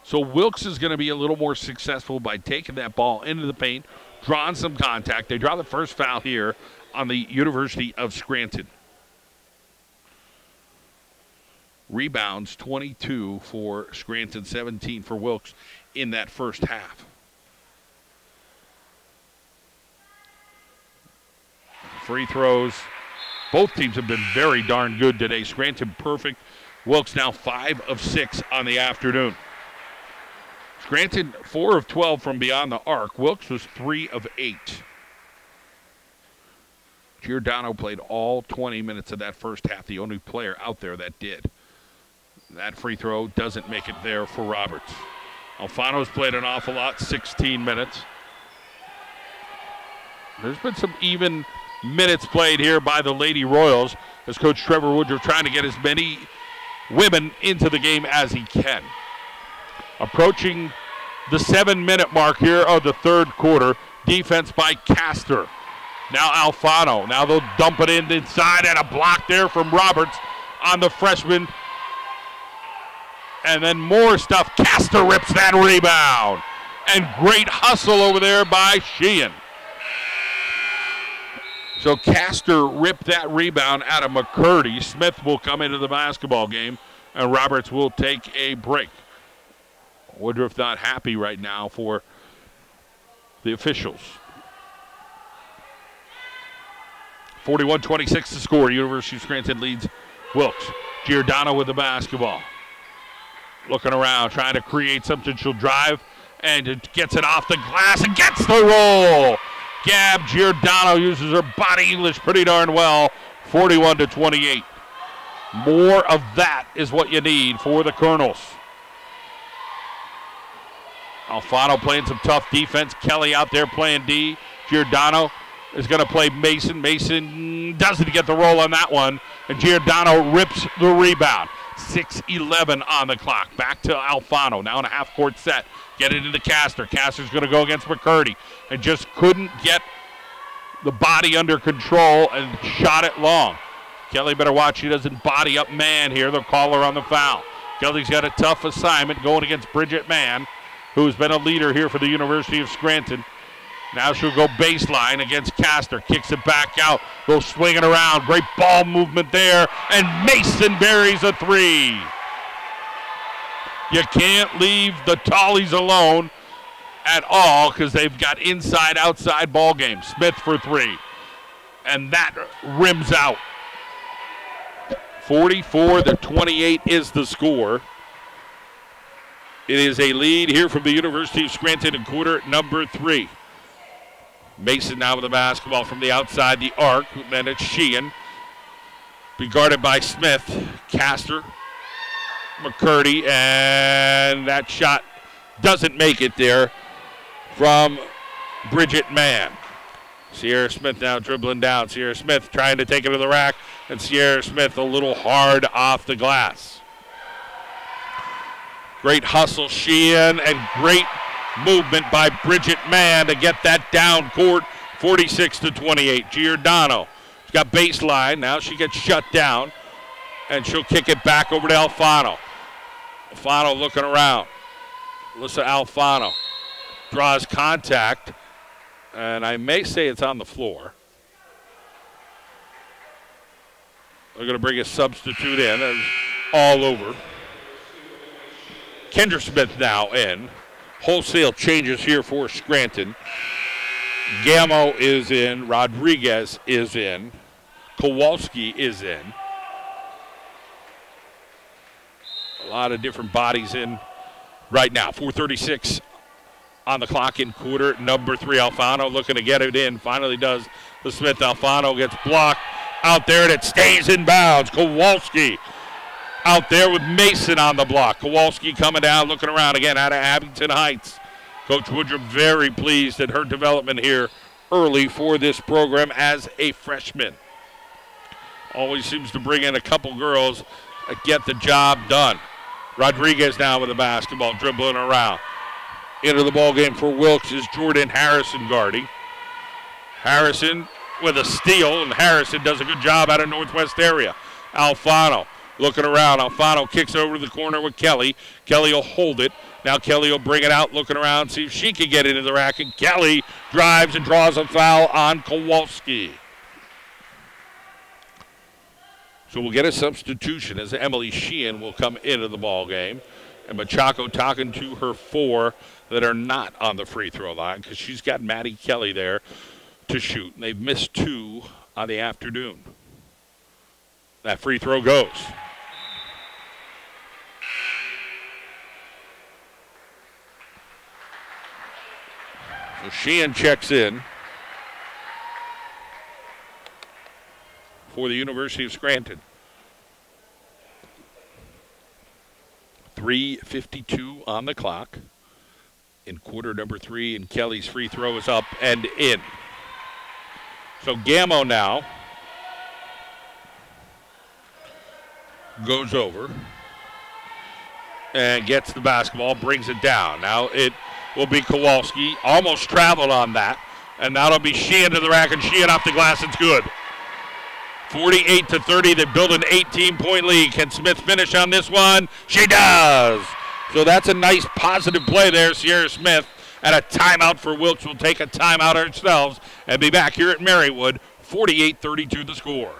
So Wilkes is going to be a little more successful by taking that ball into the paint, drawing some contact. They draw the first foul here on the University of Scranton. Rebounds 22 for Scranton, 17 for Wilkes in that first half. Free throws. Both teams have been very darn good today. Scranton perfect. Wilkes now 5 of 6 on the afternoon. Scranton 4 of 12 from beyond the arc. Wilkes was 3 of 8. Giordano played all 20 minutes of that first half, the only player out there that did. That free throw doesn't make it there for Roberts. Alfano's played an awful lot, 16 minutes. There's been some even minutes played here by the Lady Royals as Coach Trevor Woodruff trying to get as many women into the game as he can. Approaching the 7-minute mark here of the third quarter. Defense by Castor. Now Alfano. Now they'll dump it in inside, and a block there from Roberts on the freshman. And then more stuff. Castor rips that rebound. And great hustle over there by Sheehan. So Castor ripped that rebound out of McCurdy. Smith will come into the basketball game, and Roberts will take a break. Woodruff not happy right now for the officials. 41-26 to score. University of Scranton leads Wilkes. Giordano with the basketball. Looking around, trying to create something. She'll drive, and it gets it off the glass and gets the roll. Gab Giordano uses her body English pretty darn well. 41-28. More of that is what you need for the Colonels. Alfano playing some tough defense. Kelly out there playing D. Giordano is going to play Mason. Mason doesn't get the roll on that one. And Giordano rips the rebound. 6:11 on the clock. Back to Alfano. Now in a half-court set. Get it into Castor. Castor's going to go against McCurdy. And just couldn't get the body under control and shot it long. Kelly better watch she doesn't body up Mann here. They'll call her on the foul. Kelly's got a tough assignment going against Bridget Mann, who's been a leader here for the University of Scranton. Now she'll go baseline against Castor. Kicks it back out. They'll swing it around. Great ball movement there. And Mason buries a three. You can't leave the Tallies alone at all because they've got inside-outside ball game. Smith for three. And that rims out. 44-28 is the score. It is a lead here from the University of Scranton in quarter number 3. Mason now with the basketball from the outside the arc. Then it's Sheehan. Be guarded by Smith. Castor. McCurdy. And that shot doesn't make it there from Bridget Mann. Sierra Smith now dribbling down. Sierra Smith trying to take it to the rack. And Sierra Smith a little hard off the glass. Great hustle, Sheehan, and great movement by Bridget Mann to get that down court, 46-28. Giordano got baseline. Now she gets shut down, and she'll kick it back over to Alfano. Alfano looking around. Alyssa Alfano draws contact, and I may say it's on the floor. They're going to bring a substitute in. It's all over. Kendra Smith now in. Wholesale changes here for Scranton. Gamo is in. Rodriguez is in. Kowalski is in. A lot of different bodies in right now. 4:36 on the clock in quarter number 3. Alfano looking to get it in. Finally does the Smith. Alfano gets blocked out there, and it stays in bounds. Kowalski out there with Mason on the block. Kowalski coming down, looking around again out of Abington Heights. Coach Woodruff very pleased at her development here early for this program as a freshman. Always seems to bring in a couple girls that get the job done. Rodriguez now with the basketball, dribbling around. Into the ball game for Wilkes is Jordan Harrison guarding. Harrison with a steal, and Harrison does a good job out of Northwest area. Alfano looking around. Alfano kicks over to the corner with Kelly. Kelly will hold it. Now Kelly will bring it out, looking around, see if she can get into the rack. And Kelly drives and draws a foul on Kowalski. So we'll get a substitution as Emily Sheehan will come into the ball game. And Machako talking to her 4 that are not on the free throw line because she's got Maddie Kelly there to shoot. And they've missed 2 on the afternoon. That free throw goes. So Sheehan checks in for the University of Scranton. 3:52 on the clock in quarter number 3, and Kelly's free throw is up and in. So Gamo now goes over and gets the basketball, brings it down. Now it will be Kowalski, almost traveled on that, and that'll be Sheehan to the rack, and Sheehan off the glass. It's good. 48-30, they build an 18-point lead. Can Smith finish on this one? She does. So that's a nice positive play there, Sierra Smith. And a timeout for Wilkes. We'll take a timeout ourselves and be back here at Marywood 48-32 the score.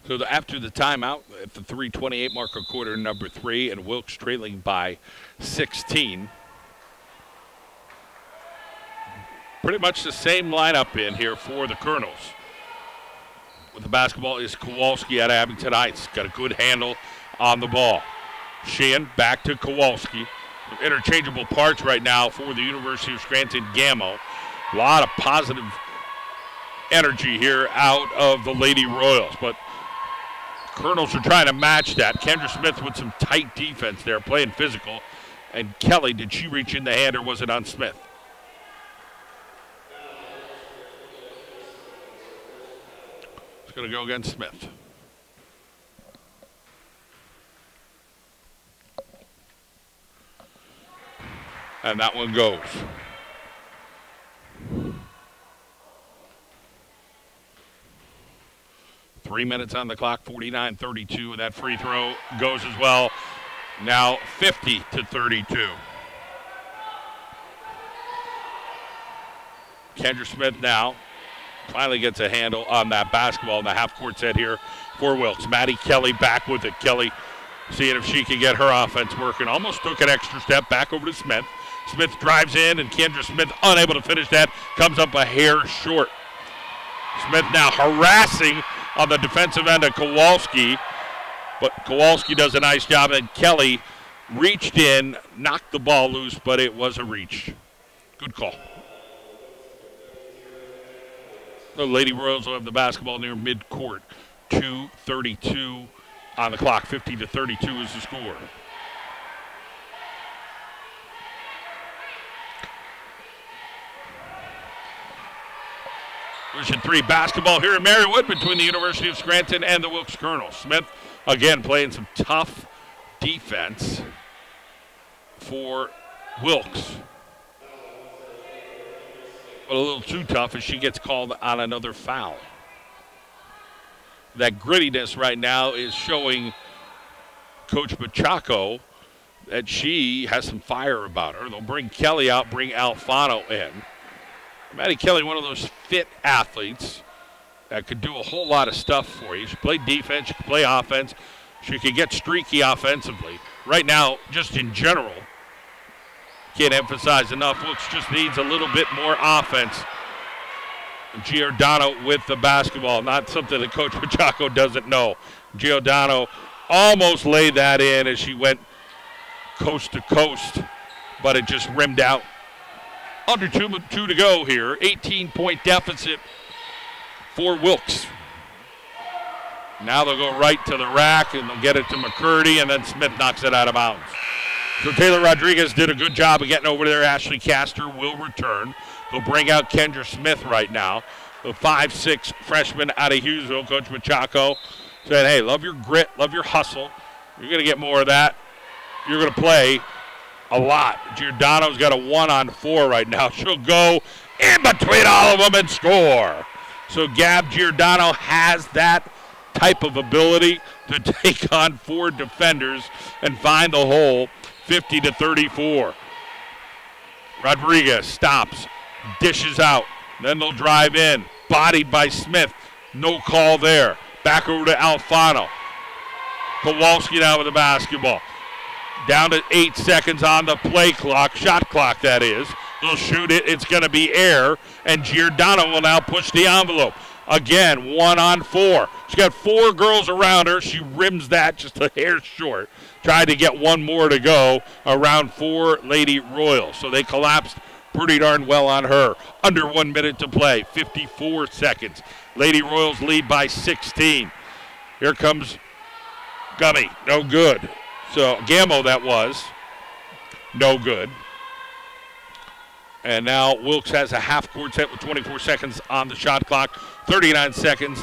So after the timeout, at the 3:28 mark of quarter number 3, and Wilkes trailing by 16. Pretty much the same lineup in here for the Colonels. With the basketball is Kowalski out of Abington Heights. Got a good handle on the ball. Sheehan back to Kowalski. Interchangeable parts right now for the University of Scranton Gammo. A lot of positive energy here out of the Lady Royals, but Colonels are trying to match that. Kendra Smith with some tight defense there, playing physical. And Kelly, did she reach in the hand or was it on Smith? It's going to go against Smith. And that one goes. Three minutes on the clock, 49-32, and that free throw goes as well. Now 50-32. Kendra Smith now finally gets a handle on that basketball in the half-court set here for Wilkes. Maddie Kelly back with it. Kelly seeing if she can get her offense working. Almost took an extra step back over to Smith. Smith drives in, and Kendra Smith unable to finish that. Comes up a hair short. Smith now harassing on the defensive end of Kowalski, but Kowalski does a nice job, and Kelly reached in, knocked the ball loose, but it was a reach. Good call. The Lady Royals will have the basketball near midcourt. 2:32 on the clock. 50-32 is the score. Division III basketball here in Marywood between the University of Scranton and the Wilkes Colonels. Smith, again, playing some tough defense for Wilkes. But a little too tough as she gets called on another foul. That grittiness right now is showing Coach Machaco that she has some fire about her. They'll bring Kelly out, bring Alfano in. Maddie Kelly, one of those fit athletes that could do a whole lot of stuff for you. She played defense, she could play offense, she could get streaky offensively. Right now, just in general, can't emphasize enough, Wilkes just needs a little bit more offense. Giordano with the basketball, not something that Coach Machaco doesn't know. Giordano almost laid that in as she went coast to coast, but it just rimmed out. Under two to go here. 18-point deficit for Wilkes. Now they'll go right to the rack, and they'll get it to McCurdy, and then Smith knocks it out of bounds. So Taylor Rodriguez did a good job of getting over there. Ashley Castor will return. They'll bring out Kendra Smith right now. The 5'6" freshman out of Hughesville. Coach Machaco said, hey, love your grit, love your hustle. You're going to get more of that. You're going to play a lot. Giordano's got a 1-on-4 right now. She'll go in between all of them and score. So Gab Giordano has that type of ability to take on 4 defenders and find the hole. 50-34. Rodriguez stops, dishes out. Then they'll drive in. Bodied by Smith. No call there. Back over to Alfano. Kowalski now with the basketball. Down to 8 seconds on the play clock, shot clock that is. He'll shoot it, it's going to be air, and Giordano will now push the envelope. Again, 1 on 4. She's got 4 girls around her. She rims that just a hair short. Tried to get 1 more to go around 4 Lady Royals. So they collapsed pretty darn well on her. Under 1 minute to play, 54 seconds. Lady Royals lead by 16. Here comes Gummy, no good. So Gammo that was, no good. And now Wilkes has a half-court set with 24 seconds on the shot clock, 39 seconds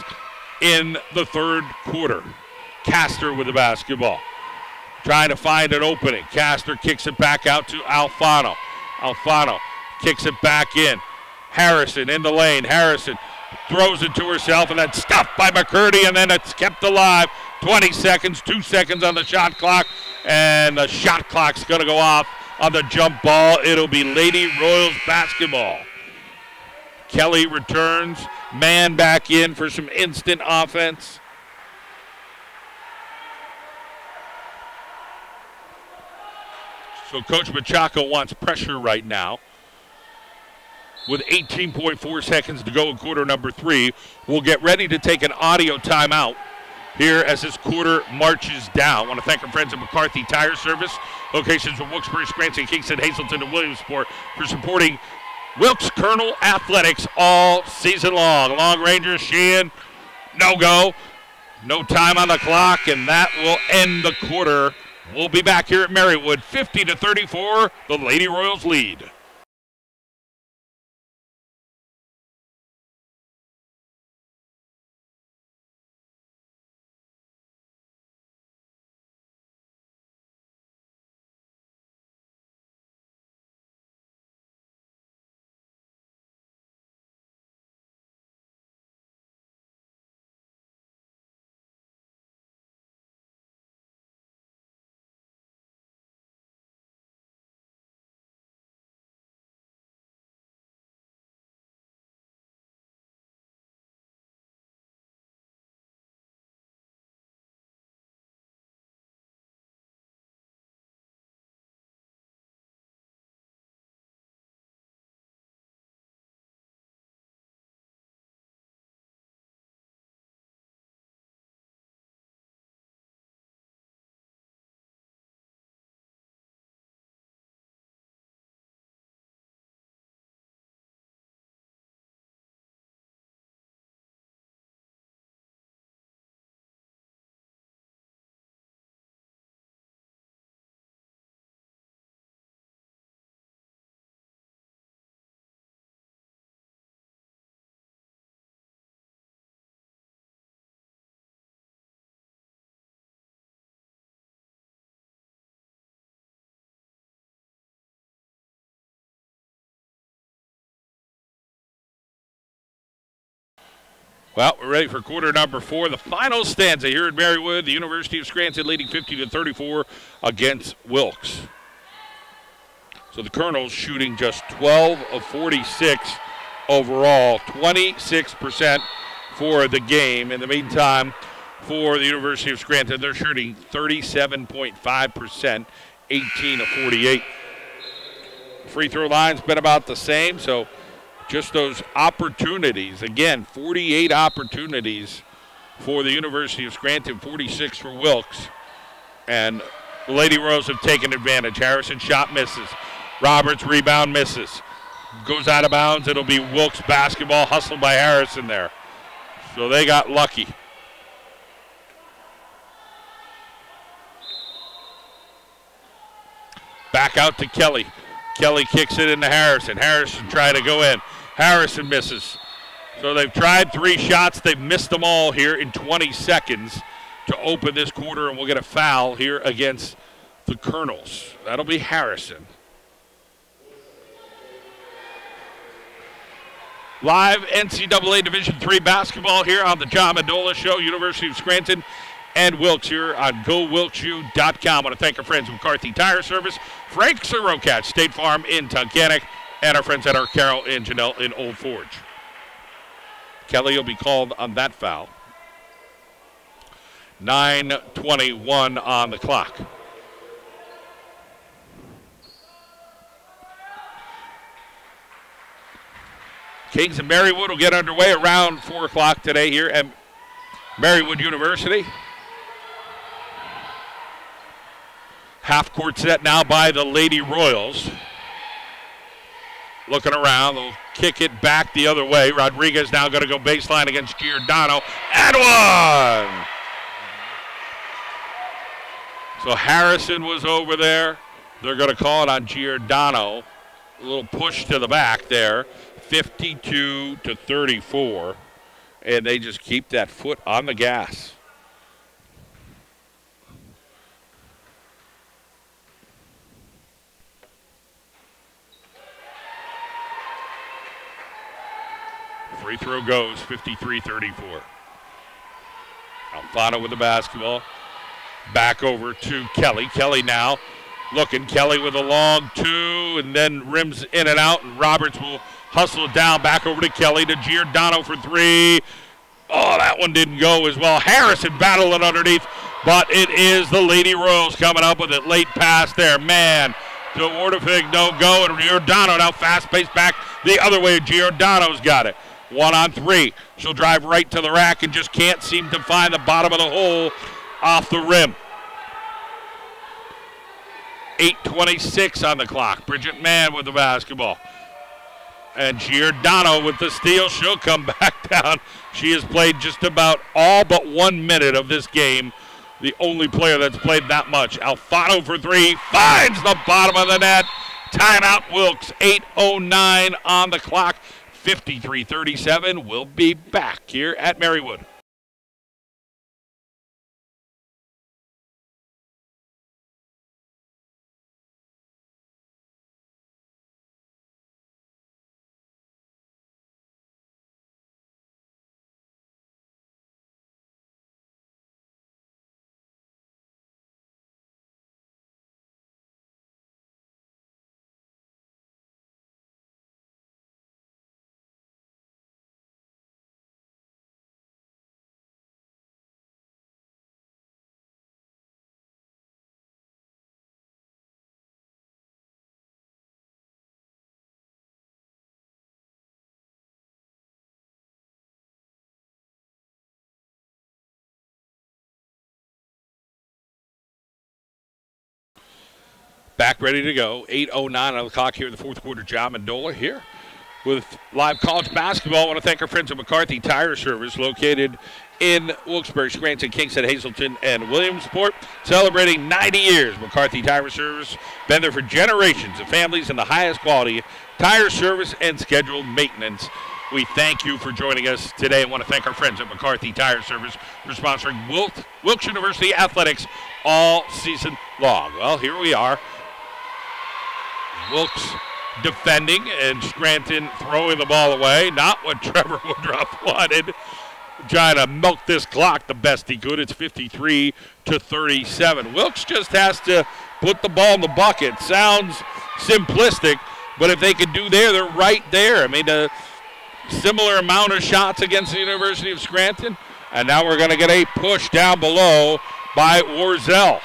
in the third quarter. Castor with the basketball. Trying to find an opening. Castor kicks it back out to Alfano. Alfano kicks it back in. Harrison in the lane. Harrison throws it to herself and then stopped by McCurdy, and then it's kept alive. 20 seconds, 2 seconds on the shot clock, and the shot clock's going to go off on the jump ball. It'll be Lady Royals basketball. Kelly returns, man back in for some instant offense. So Coach Machaco wants pressure right now. With 18.4 seconds to go in quarter number 3, we'll get ready to take an audio timeout here as this quarter marches down. I want to thank our friends at McCarthy Tire Service, locations in Wilkes-Barre, Scranton, Kingston, Hazleton, and Williamsport, for supporting Wilkes Colonel Athletics all season long. Long Rangers, Sheehan, no go. No time on the clock, and that will end the quarter. We'll be back here at Marywood, 50-34, the Lady Royals lead. Well, we're ready for quarter number 4. The final stanza here at Marywood. The University of Scranton leading 50-34 against Wilkes. So the Colonels shooting just 12 of 46 overall, 26% for the game. In the meantime, for the University of Scranton, they're shooting 37.5%, 18 of 48. Free throw line's been about the same, so just those opportunities. Again, 48 opportunities for the University of Scranton, 46 for Wilkes. And the Lady Royals have taken advantage. Harrison shot misses. Roberts rebound misses. Goes out of bounds. It'll be Wilkes basketball, hustled by Harrison there. So they got lucky. Back out to Kelly. Kelly kicks it into Harrison. Harrison trying to go in. Harrison misses. So they've tried 3 shots. They've missed them all here in 20 seconds to open this quarter, and we'll get a foul here against the Colonels. That'll be Harrison. Live NCAA Division III basketball here on the John Mendola Show, University of Scranton and Wilkes here on GoWilkesU.com. I want to thank our friends at McCarthy Tire Service, Frank Sorokat, State Farm in Tunkhannock, and our friends at our Carroll and Janelle in Old Forge. Kelly will be called on that foul. 9:21 on the clock. Kings and Marywood will get underway around 4 o'clock today here at Marywood University. Half court set now by the Lady Royals. Looking around, they'll kick it back the other way. Rodriguez now going to go baseline against Giordano, and one! So Harrison was over there. They're going to call it on Giordano. A little push to the back there, 52-34, and they just keep that foot on the gas. Free throw goes, 53-34. Alfano with the basketball. Back over to Kelly. Kelly now looking. Kelly with a long two, and then rims in and out, and Roberts will hustle it down. Back over to Kelly, to Giordano for three. Oh, that one didn't go as well. Harrison battling underneath, but it is the Lady Royals coming up with it. Late pass there. Man, to Ortefig, no go, and Giordano now fast-paced back the other way. Giordano's got it. 1-on-3. She'll drive right to the rack and just can't seem to find the bottom of the hole off the rim. 8:26 on the clock. Bridget Mann with the basketball. And Giordano with the steal. She'll come back down. She has played just about all but 1 minute of this game. The only player that's played that much. Alfano for three. Finds the bottom of the net. Timeout Wilkes. 8:09 on the clock. 53-37. We'll be back here at Marywood. Back ready to go. 8:09 on the clock here in the fourth quarter. John Mendola here with live college basketball. I want to thank our friends at McCarthy Tire Service, located in Wilkes-Barre, Scranton, Kingston, Hazleton, and Williamsport. Celebrating 90 years, McCarthy Tire Service. Been there for generations of families in the highest quality tire service and scheduled maintenance. We thank you for joining us today. I want to thank our friends at McCarthy Tire Service for sponsoring Wilkes University Athletics all season long. Well, here we are. Wilkes defending and Scranton throwing the ball away. Not what Trevor Woodruff wanted. Trying to milk this clock the best he could. It's 53-37. Wilkes just has to put the ball in the bucket. Sounds simplistic, but if they could do there, they're right there. I mean, a similar amount of shots against the University of Scranton. And now we're going to get a push down below by Warzel.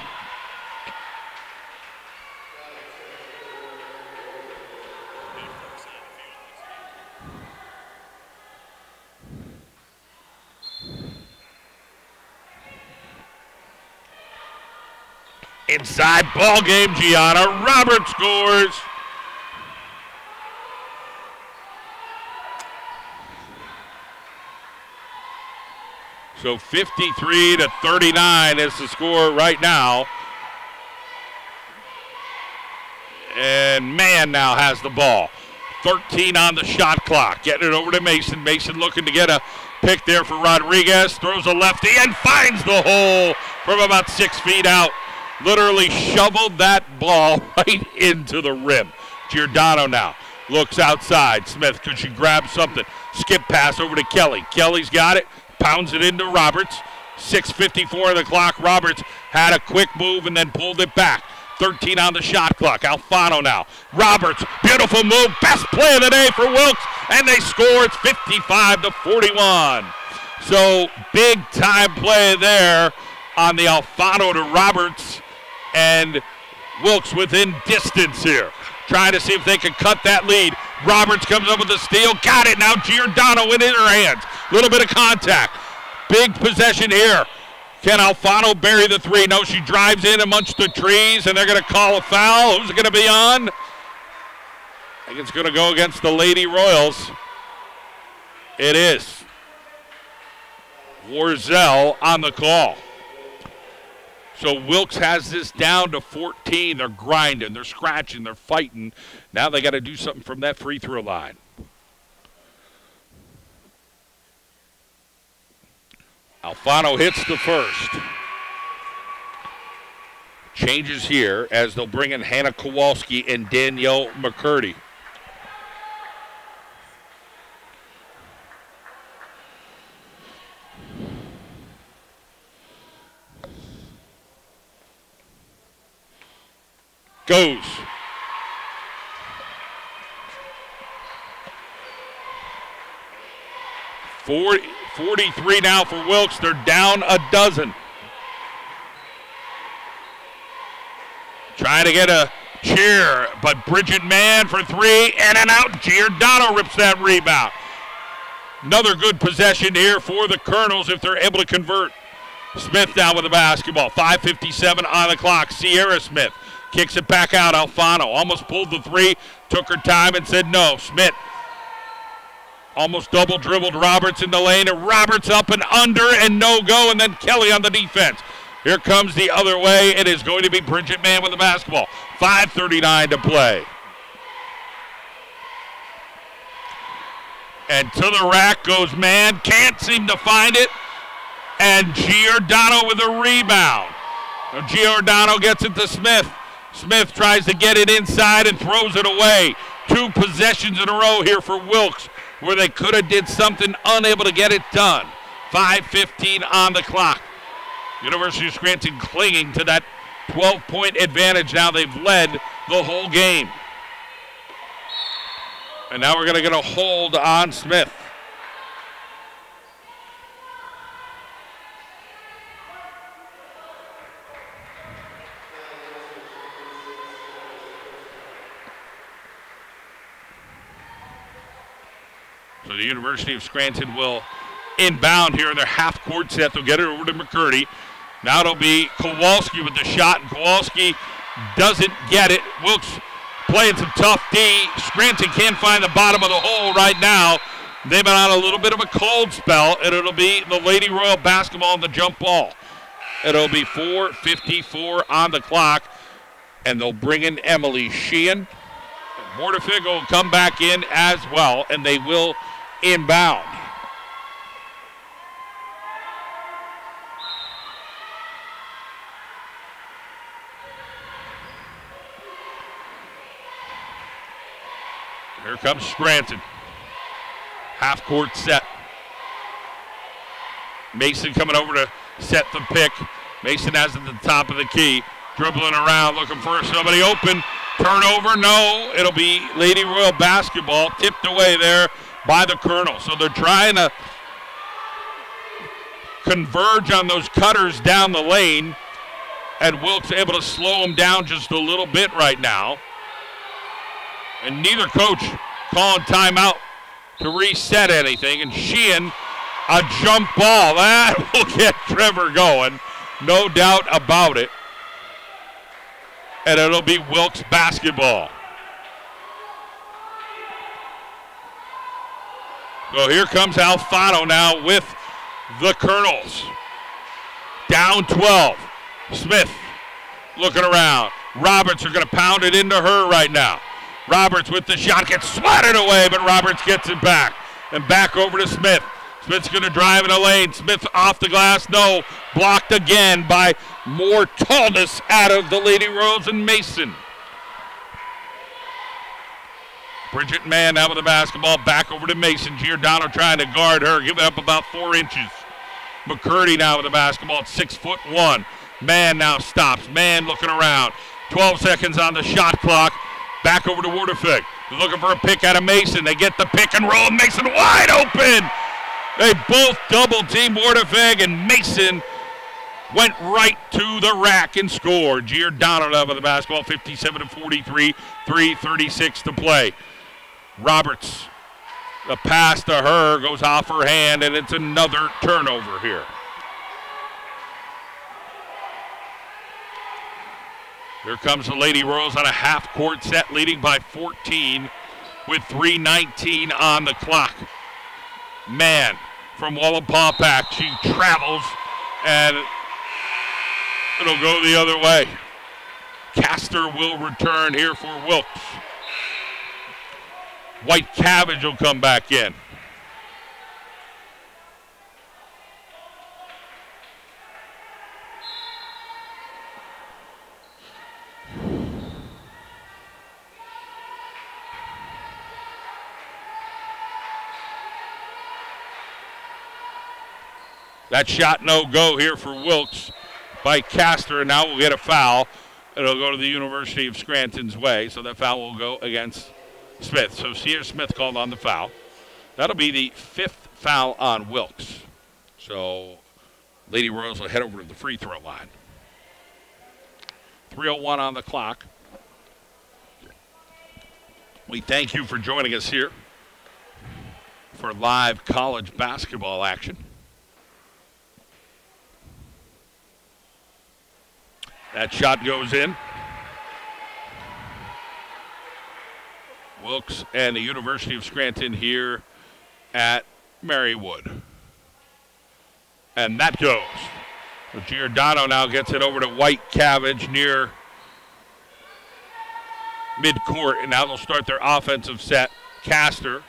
Inside ball game, Gianna Roberts scores. So 53-39 is the score right now. And Mann now has the ball. 13 on the shot clock. Getting it over to Mason. Mason looking to get a pick there for Rodriguez. Throws a lefty and finds the hole from about 6 feet out. Literally shoveled that ball right into the rim. Giordano now looks outside. Smith, could she grab something? Skip pass over to Kelly. Kelly's got it. Pounds it into Roberts. 6:54 on the clock. Roberts had a quick move and then pulled it back. 13 on the shot clock. Alfano now. Roberts, beautiful move. Best play of the day for Wilkes. And they score. It's 55-41. So big time play there on the Alfano to Roberts, and Wilkes within distance here. Trying to see if they can cut that lead. Roberts comes up with the steal. Got it. Now Giordano in her hands. A little bit of contact. Big possession here. Can Alfano bury the three? No, she drives in amongst the trees, and they're going to call a foul. Who's it going to be on? I think it's going to go against the Lady Royals. It is. Warzel on the call. So Wilkes has this down to 14. They're grinding, they're scratching, they're fighting. Now they got to do something from that free throw line. Alfano hits the first. Changes here as they'll bring in Hannah Kowalski and Danielle McCurdy. Goes. .43 now for Wilkes. They're down a dozen. Trying to get a cheer, but Bridget Mann for three, and an out. Giordano rips that rebound. Another good possession here for the Colonels if they're able to convert. Smith now with the basketball. 5:57 on the clock. Sierra Smith kicks it back out. Alfano almost pulled the three, took her time and said no. Smith almost double dribbled Roberts in the lane, and Roberts up and under and no go, and then Kelly on the defense. Here comes the other way. It is going to be Bridget Mann with the basketball. 5:39 to play. And to the rack goes Mann. Can't seem to find it. And Giordano with a rebound. Now Giordano gets it to Smith. Smith tries to get it inside and throws it away. 2 possessions in a row here for Wilkes, where they could have did something, unable to get it done. 5:15 on the clock. University of Scranton clinging to that 12-point advantage. Now they've led the whole game. And now we're going to get a hold on Smith. So the University of Scranton will inbound here in their half-court set. They'll get it over to McCurdy. Now it'll be Kowalski with the shot, and Kowalski doesn't get it. Wilkes playing some tough D. Scranton can't find the bottom of the hole right now. They've been on a little bit of a cold spell, and it'll be the Lady Royal basketball on the jump ball. It'll be 4:54 on the clock, and they'll bring in Emily Sheehan. Mortific will come back in as well, and they will inbound. Here comes Scranton. Half-court set. Mason coming over to set the pick. Mason has it at the top of the key. Dribbling around, looking for somebody open. Turnover, no. It'll be Lady Royal basketball. Tipped away there by the Colonel. So they're trying to converge on those cutters down the lane. And Wilkes able to slow them down just a little bit right now. And neither coach calling timeout to reset anything. And Sheehan, a jump ball. That will get Trevor going. No doubt about it. And it'll be Wilkes basketball. So here comes Alfano now with the Colonels. Down 12. Smith looking around. Roberts are going to pound it into her right now. Roberts with the shot, gets swatted away, but Roberts gets it back. And back over to Smith. Smith's going to drive in the lane. Smith off the glass, no. Blocked again by more tallness out of the Lady Royals and Mason. Bridget Mann now with the basketball, back over to Mason. Giordano trying to guard her, giving up about 4 inches. McCurdy now with the basketball at 6'1". Mann now stops. Mann looking around. 12 seconds on the shot clock. Back over to Waterfig. They're looking for a pick out of Mason. They get the pick and roll. Mason wide open. They both double team Waterfig, and Mason went right to the rack and scored. Giordano now with the basketball, 57-43, 3:36 to play. Roberts, the pass to her goes off her hand, and it's another turnover here. Here comes the Lady Royals on a half-court set, leading by 14 with 3:19 on the clock. Man, from Wallenpaupack, she travels, and it'll go the other way. Castor will return here for Wilkes. White Cabbage will come back in. That shot no go here for Wilkes by Castor, and now we'll get a foul. It'll go to the University of Scranton's way, so that foul will go against Smith. So Sierra Smith called on the foul. That'll be the 5th foul on Wilkes. So Lady Royals will head over to the free throw line. 3:01 on the clock. We thank you for joining us here for live college basketball action. That shot goes in. Wilkes and the University of Scranton here at Marywood. And that goes. So Giordano now gets it over to White Cabbage near midcourt, and now they'll start their offensive set. Castor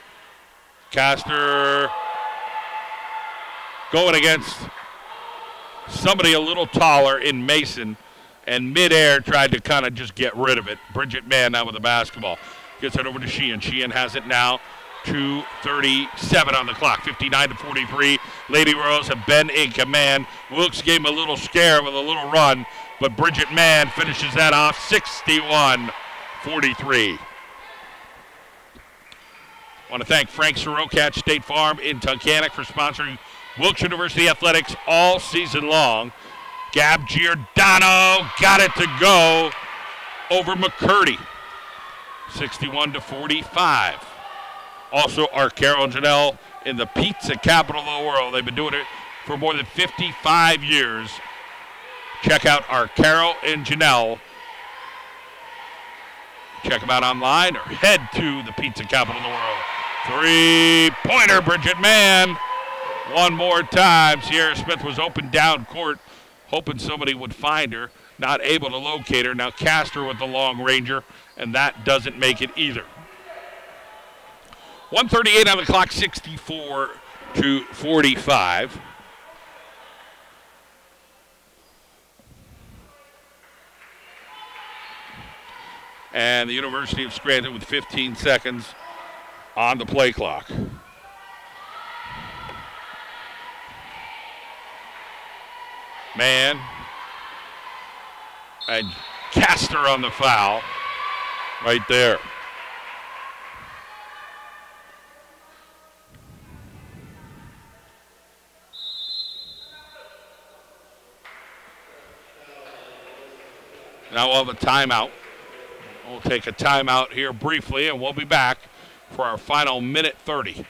going against somebody a little taller in Mason, and midair tried to kind of just get rid of it. Bridget Mann now with the basketball. Gets it over to Sheehan. Sheehan has it now. 2:37 on the clock. 59-43. Lady Royals have been in command. Wilkes gave him a little scare with a little run, but Bridget Mann finishes that off. 61-43. I want to thank Frank Sorokat, State Farm in Tunkhannock, for sponsoring Wilkes University Athletics all season long. Gab Giordano got it to go over McCurdy. 61-45. Also, Arcaro and Janelle in the pizza capital of the world. They've been doing it for more than 55 years. Check out Arcaro and Janelle. Check them out online or head to the pizza capital of the world. Three-pointer, Bridget Mann. One more time. Sierra Smith was open down court, hoping somebody would find her. Not able to locate her. Now Castor with the long ranger, and that doesn't make it either. 1:38 on the clock, 64-45. And the University of Scranton with 15 seconds on the play clock. Mann and Castor on the foul right there. Now we'll have a timeout. We'll take a timeout here briefly, and we'll be back for our final minute 30.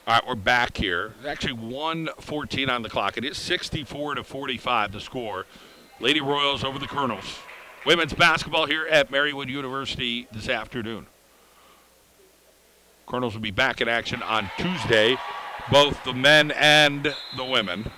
All right, we're back here. There's actually 1:14 on the clock. It is 64-45 the score. Lady Royals over the Colonels. Women's basketball here at Marywood University this afternoon. Colonels will be back in action on Tuesday, both the men and the women.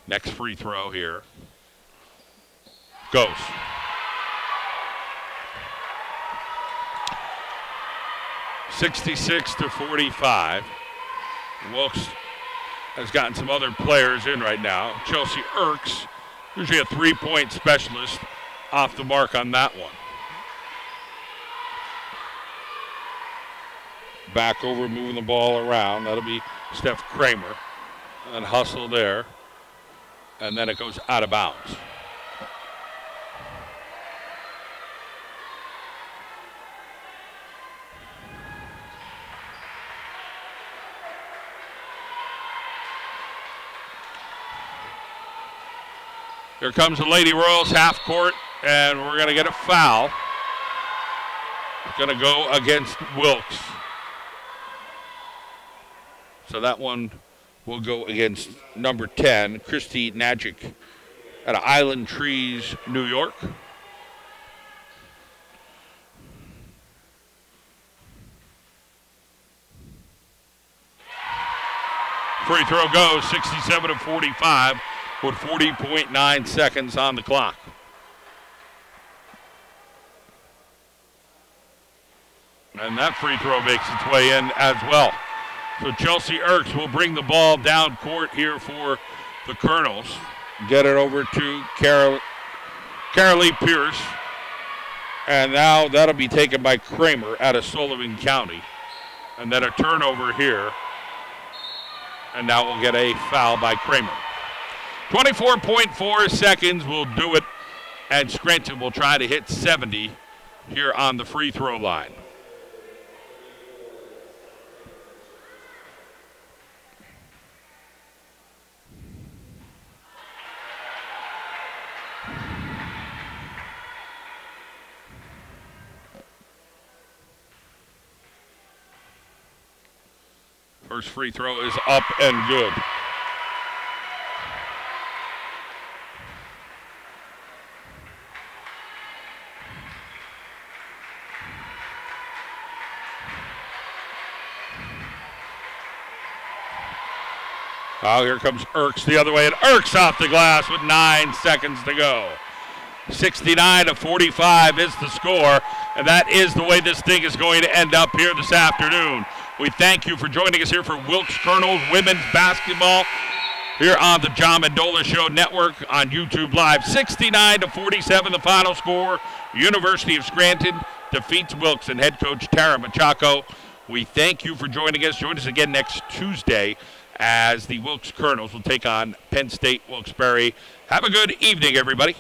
Next free throw here. Goes. (66-45). Wilkes has gotten some other players in right now. Chelsea Wilkes, usually a three-point specialist, off the mark on that one. Back over, moving the ball around. That'll be Steph Kramer. And hustle there. And then it goes out of bounds. Here comes the Lady Royals half court, and we're going to get a foul. It's going to go against Wilkes. So that one will go against number 10, Christy Nagic, out of Island Trees, New York. Free throw goes, 67-45, with 40.9 seconds on the clock. And that free throw makes its way in as well. So Chelsea Wilkes will bring the ball down court here for the Colonels. Get it over to Carolee Pierce. And now that'll be taken by Kramer out of Sullivan County. And then a turnover here. And now we'll get a foul by Kramer. 24.4 seconds will do it. And Scranton will try to hit 70 here on the free throw line. First free throw is up and good. Oh, here comes Wilkes the other way, and Wilkes off the glass with 9 seconds to go. 69-45 is the score, and that is the way this thing is going to end up here this afternoon. We thank you for joining us here for Wilkes Colonels women's basketball here on the John Mendola Show Network on YouTube Live. 69-47 the final score. University of Scranton defeats Wilkes and head coach Tara Machado. We thank you for joining us. Join us again next Tuesday as the Wilkes Colonels will take on Penn State Wilkes-Barre. Have a good evening, everybody.